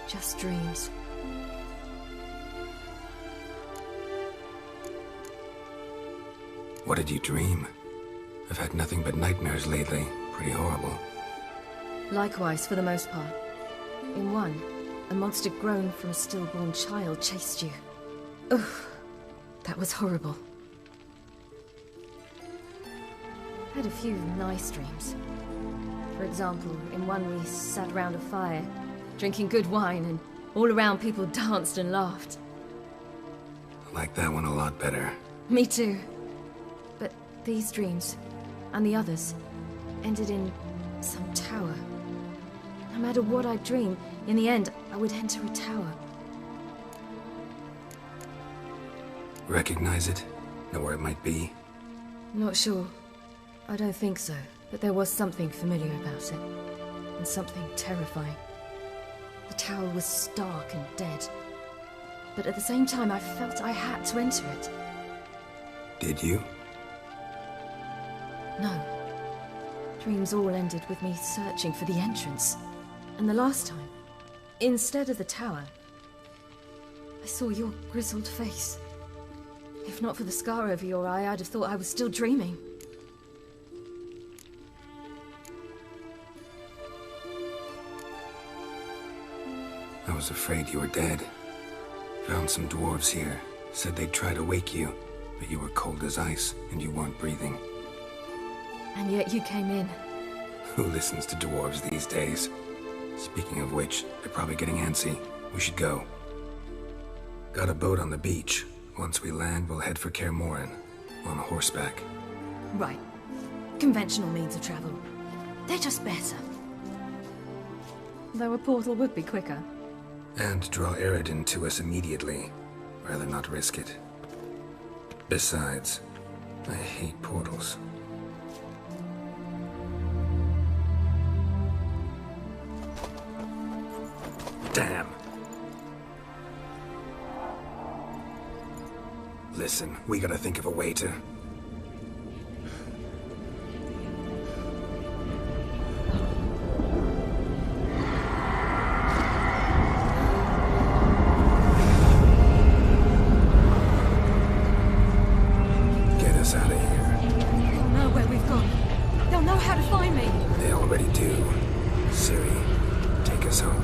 Just dreams. What did you dream? I've had nothing but nightmares lately. Pretty horrible. Likewise, for the most part. In one, a monster grown from a stillborn child chased you. Ugh, that was horrible. I had a few nice dreams. For example, in one we sat around a fire, drinking good wine, and all around people danced and laughed. I like that one a lot better. Me too. But these dreams, and the others, ended in some tower. No matter what I dream, in the end, I would enter a tower. Recognize it? Know where it might be? Not sure. I don't think so, but there was something familiar about it. And something terrifying. The tower was stark and dead. But at the same time, I felt I had to enter it. Did you? No. Dreams all ended with me searching for the entrance. And the last time, instead of the tower, I saw your grizzled face. If not for the scar over your eye, I'd have thought I was still dreaming. I was afraid you were dead. Found some dwarves here. Said they'd try to wake you, but you were cold as ice and you weren't breathing. And yet you came in. Who listens to dwarves these days? Speaking of which, they're probably getting antsy. We should go. Got a boat on the beach. Once we land, we'll head for Kaer Morhen. On horseback. Right. Conventional means of travel. They're just better. Though a portal would be quicker. And draw Eredin to us immediately. Rather not risk it. Besides, I hate portals. Damn. Listen, we gotta think of a way to... Get us out of here. They'll know where we've gone. They'll know how to find me. They already do. Ciri, take us home.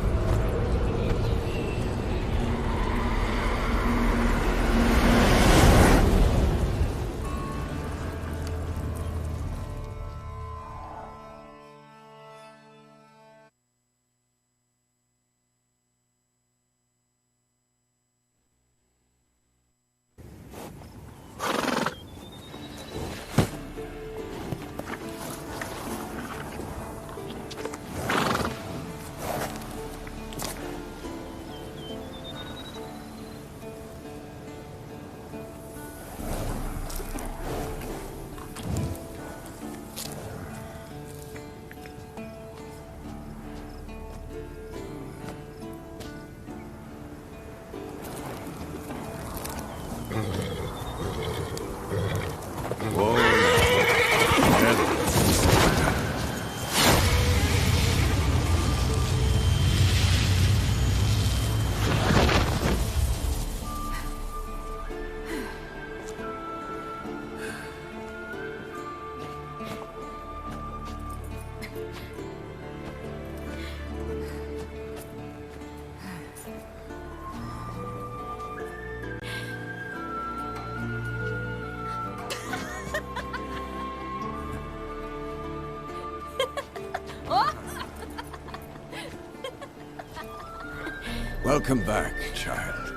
Welcome back, child.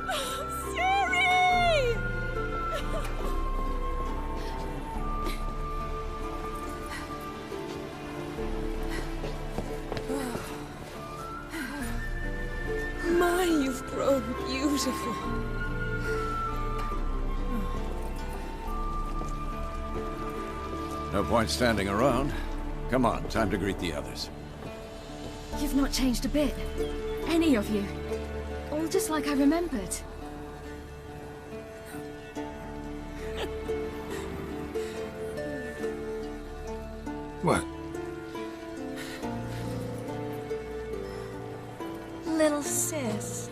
Ciri! My, you've grown beautiful. No point standing around. Come on, time to greet the others. You've not changed a bit. Any of you. All just like I remembered. What? Little sis.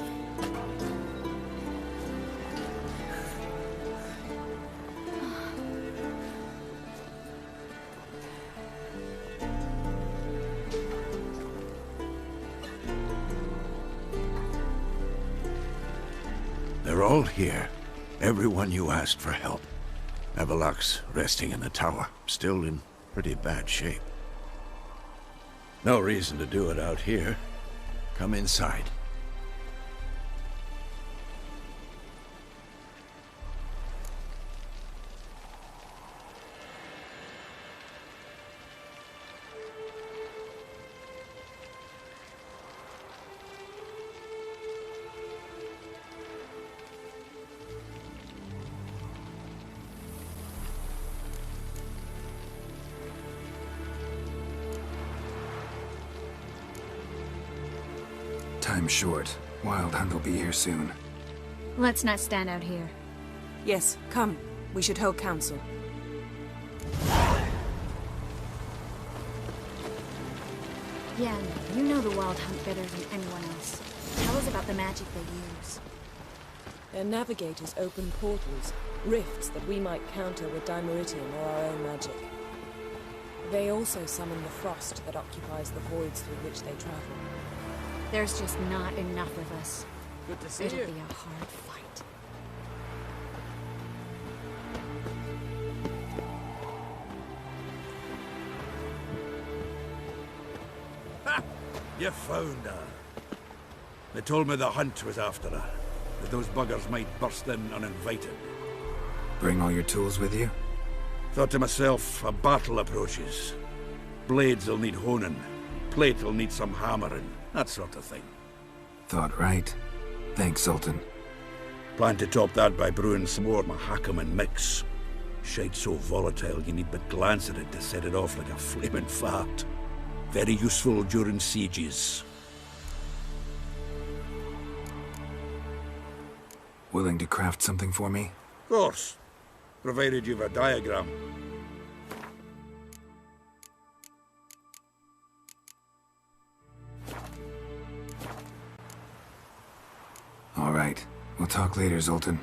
They're all here. Everyone you asked for help. Avallac'h's resting in the tower, still in pretty bad shape. No reason to do it out here. Come inside. Time's short. Wild Hunt will be here soon. Let's not stand out here. Yes, come. We should hold council. Yen, you know the Wild Hunt better than anyone else. Tell us about the magic they use. Their navigators open portals, rifts that we might counter with Dimeritium or our own magic. They also summon the frost that occupies the voids through which they travel. There's just not enough of us. Good to see It'll you. be a hard fight. You found her. They told me the hunt was after her, that those buggers might burst in uninvited. Bring all your tools with you? Thought to myself, a battle approaches. Blades will need honing, plate will need some hammering, that sort of thing. Thought right. Thanks, Zoltan. Plan to top that by brewing some more Mahakaman mix. Shite so volatile you need but glance at it to set it off like a flaming fart. Very useful during sieges. Willing to craft something for me? Of course. Provided you've a diagram. All right. We'll talk later, Zoltan.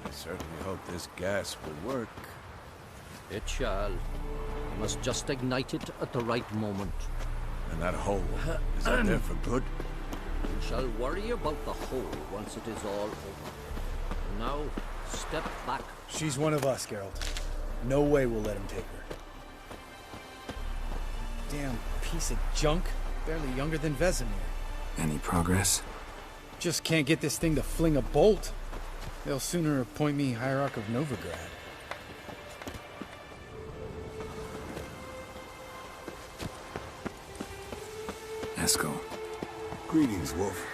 I certainly hope this gas will work. It shall. You must just ignite it at the right moment. And that hole, is that there for good? We shall worry about the hole once it is all over. Now, step back. She's one of us, Geralt. No way we'll let him take her. Damn piece of junk. Barely younger than Vesemir. Any progress? Just can't get this thing to fling a bolt. They'll sooner appoint me Hierarch of Novigrad. Eskel. Greetings, Wolf.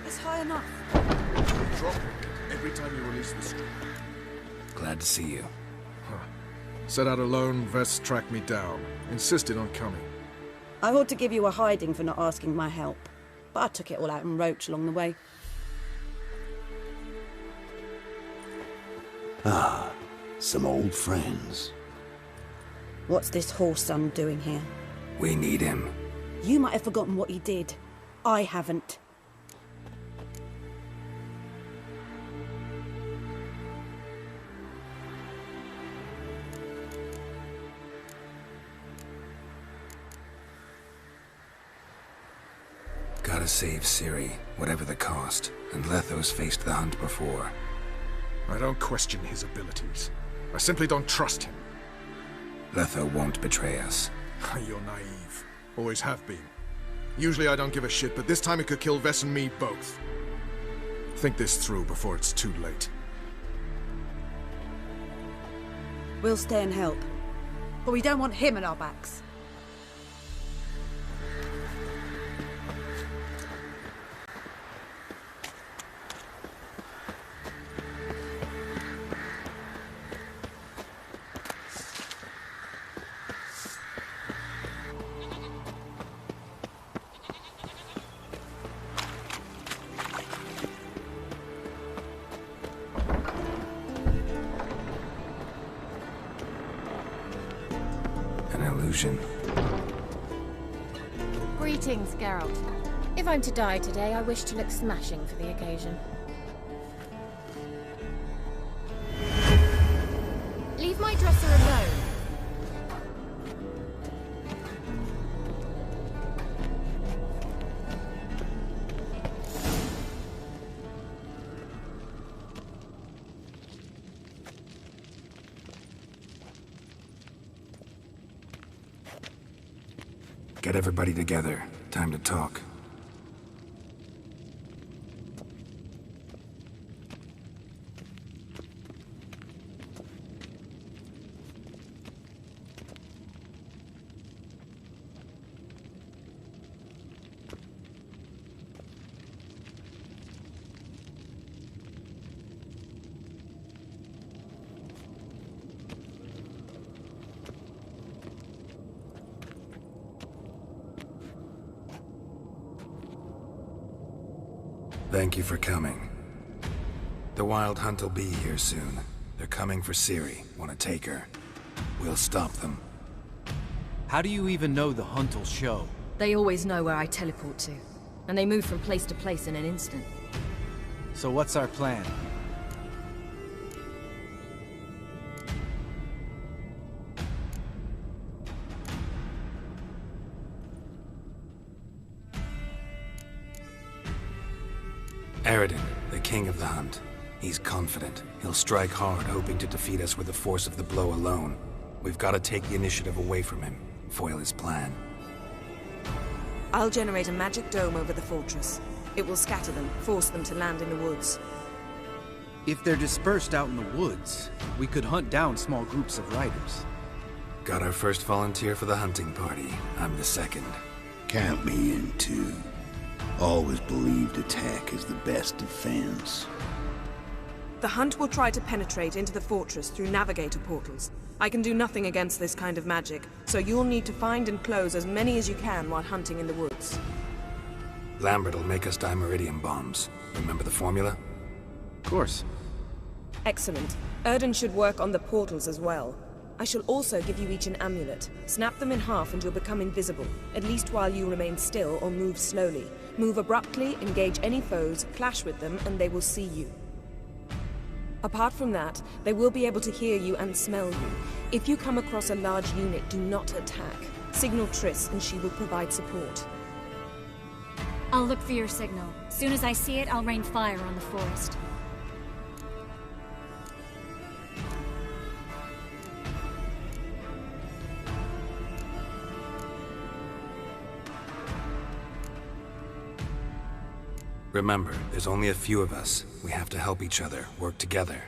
It's high enough. Drop every time you release the stream. Glad to see you. Set out alone, Vest tracked me down. Insisted on coming. I ought to give you a hiding for not asking my help, but I took it all out in Roach along the way. Ah, some old friends. What's this whoreson doing here? We need him. You might have forgotten what he did. I haven't. Gotta save Ciri, whatever the cost, and Letho's faced the hunt before. I don't question his abilities. I simply don't trust him. Letho won't betray us. You're naive. Always have been. Usually I don't give a shit, but this time it could kill Vess and me both. Think this through before it's too late. We'll stay and help. But we don't want him at our backs. Greetings, Geralt. If I'm to die today, I wish to look smashing for the occasion. Leave my dresser alone. Get everybody together. Time to talk. Thank you for coming. The Wild Hunt will be here soon. They're coming for Ciri. Want to take her? We'll stop them. How do you even know the Hunt will show? They always know where I teleport to. And they move from place to place in an instant. So what's our plan? Eredin, the king of the Hunt. He's confident. He'll strike hard, hoping to defeat us with the force of the blow alone. We've got to take the initiative away from him, foil his plan. I'll generate a magic dome over the fortress. It will scatter them, force them to land in the woods. If they're dispersed out in the woods, we could hunt down small groups of riders. Got our first volunteer for the hunting party. I'm the second. Count me in too. Always believed attack is the best defense. The Hunt will try to penetrate into the fortress through navigator portals. I can do nothing against this kind of magic, so you'll need to find and close as many as you can while hunting in the woods. Lambert will make us dimeridium bombs. Remember the formula? Of course. Excellent. Erden should work on the portals as well. I shall also give you each an amulet. Snap them in half and you'll become invisible, at least while you remain still or move slowly. Move abruptly, engage any foes, clash with them, and they will see you. Apart from that, they will be able to hear you and smell you. If you come across a large unit, do not attack. Signal Triss and she will provide support. I'll look for your signal. Soon as I see it, I'll rain fire on the forest. Remember, there's only a few of us. We have to help each other, work together.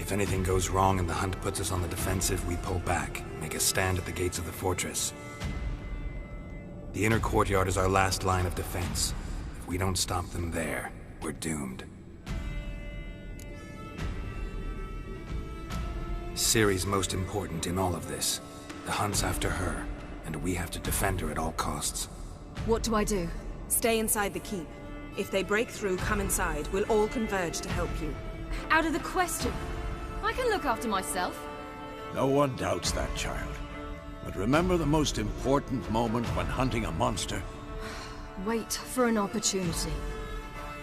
If anything goes wrong and the Hunt puts us on the defensive, we pull back, make a stand at the gates of the fortress. The inner courtyard is our last line of defense. If we don't stop them there, we're doomed. Ciri's most important in all of this. The Hunt's after her, and we have to defend her at all costs. What do I do? Stay inside the keep. If they break through, come inside. We'll all converge to help you. Out of the question. I can look after myself. No one doubts that, child. But remember the most important moment when hunting a monster? Wait for an opportunity.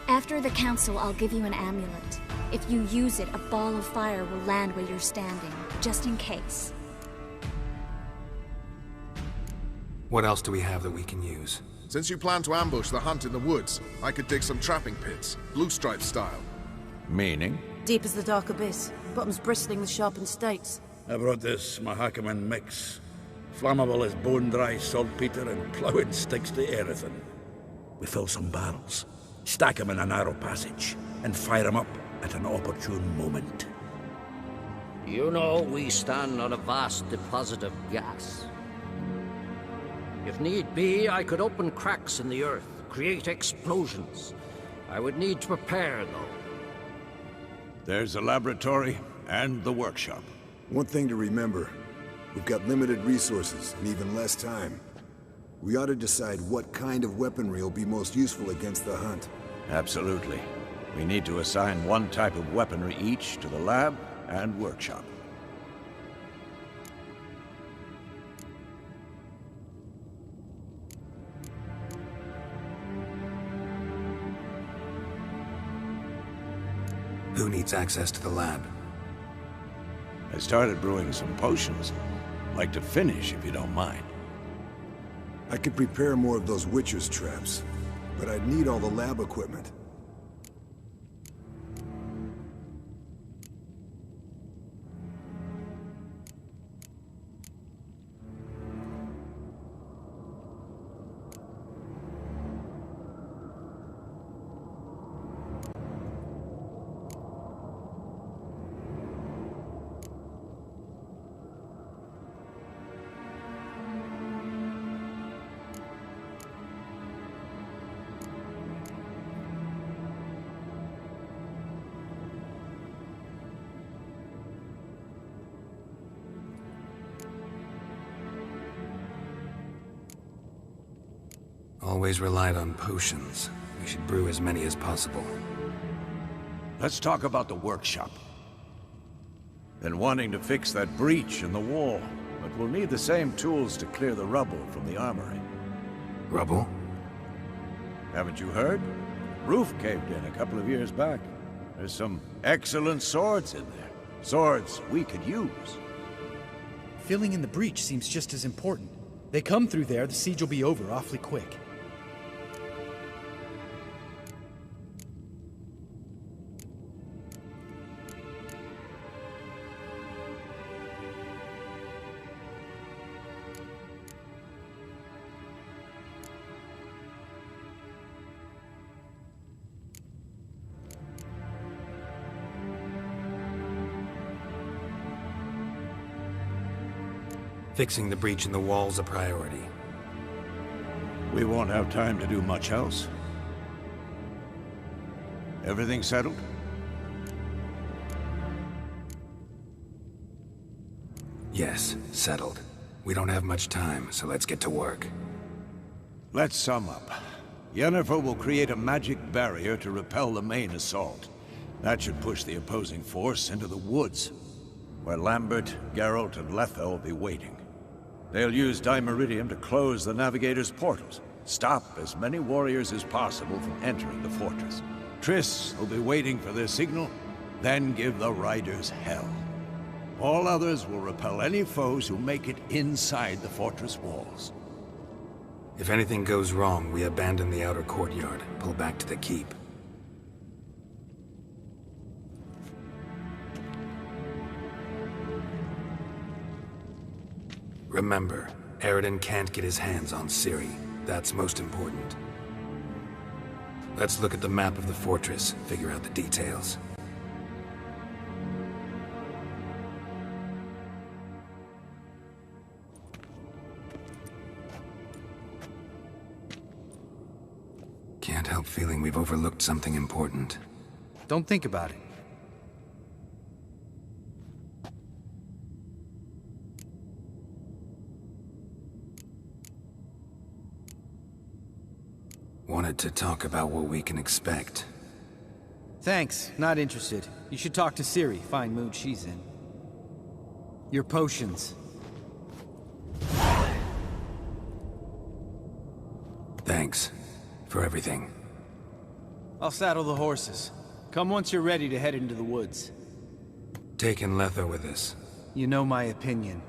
After the council, I'll give you an amulet. If you use it, a ball of fire will land where you're standing, just in case. What else do we have that we can use? Since you plan to ambush the Hunt in the woods, I could dig some trapping pits, Blue Stripe style. Meaning? Deep as the dark abyss, bottoms bristling with sharpened stakes. I brought this Mahakaman mix. Flammable as bone-dry saltpeter and ploughing sticks to Erethin. We fill some barrels, stack them in a narrow passage, and fire them up at an opportune moment. You know, we stand on a vast deposit of gas. If need be, I could open cracks in the earth, create explosions. I would need to prepare, though. There's the laboratory and the workshop. One thing to remember, we've got limited resources and even less time. We ought to decide what kind of weaponry will be most useful against the Hunt. Absolutely. We need to assign one type of weaponry each to the lab and workshop. Who needs access to the lab? I started brewing some potions. Like to finish, if you don't mind. I could prepare more of those Witcher's traps, but I'd need all the lab equipment. Always relied on potions. We should brew as many as possible. Let's talk about the workshop. Been wanting to fix that breach in the wall, but we'll need the same tools to clear the rubble from the armory. Rubble? Haven't you heard? Roof caved in a couple of years back. There's some excellent swords in there. Swords we could use. Filling in the breach seems just as important. They come through there, the siege will be over awfully quick. Fixing the breach in the wall's a priority. We won't have time to do much else. Everything settled? Yes, settled. We don't have much time, so let's get to work. Let's sum up. Yennefer will create a magic barrier to repel the main assault. That should push the opposing force into the woods, where Lambert, Geralt, and Letha will be waiting. They'll use Dimeridium to close the Navigator's portals, stop as many warriors as possible from entering the fortress. Triss will be waiting for their signal, then give the riders hell. All others will repel any foes who make it inside the fortress walls. If anything goes wrong, we abandon the outer courtyard, pull back to the keep. Remember, Eredin can't get his hands on Ciri. That's most important. Let's look at the map of the fortress, figure out the details. Can't help feeling we've overlooked something important. Don't think about it. Wanted to talk about what we can expect. Thanks, not interested. You should talk to Ciri, fine mood she's in. Your potions. Thanks for everything. I'll saddle the horses. Come once you're ready to head into the woods. Taking Letha with us. You know my opinion.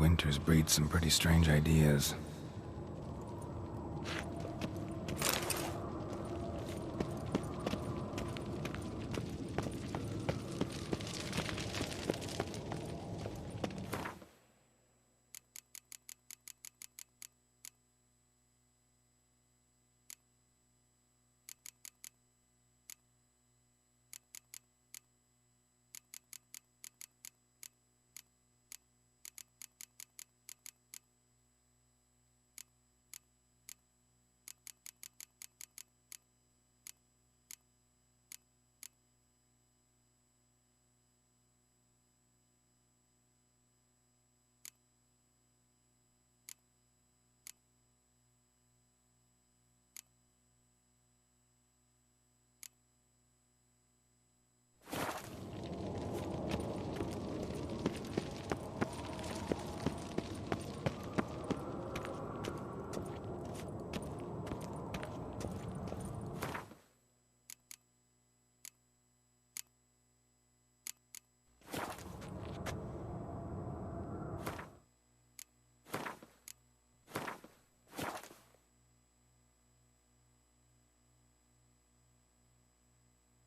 winters breed some pretty strange ideas.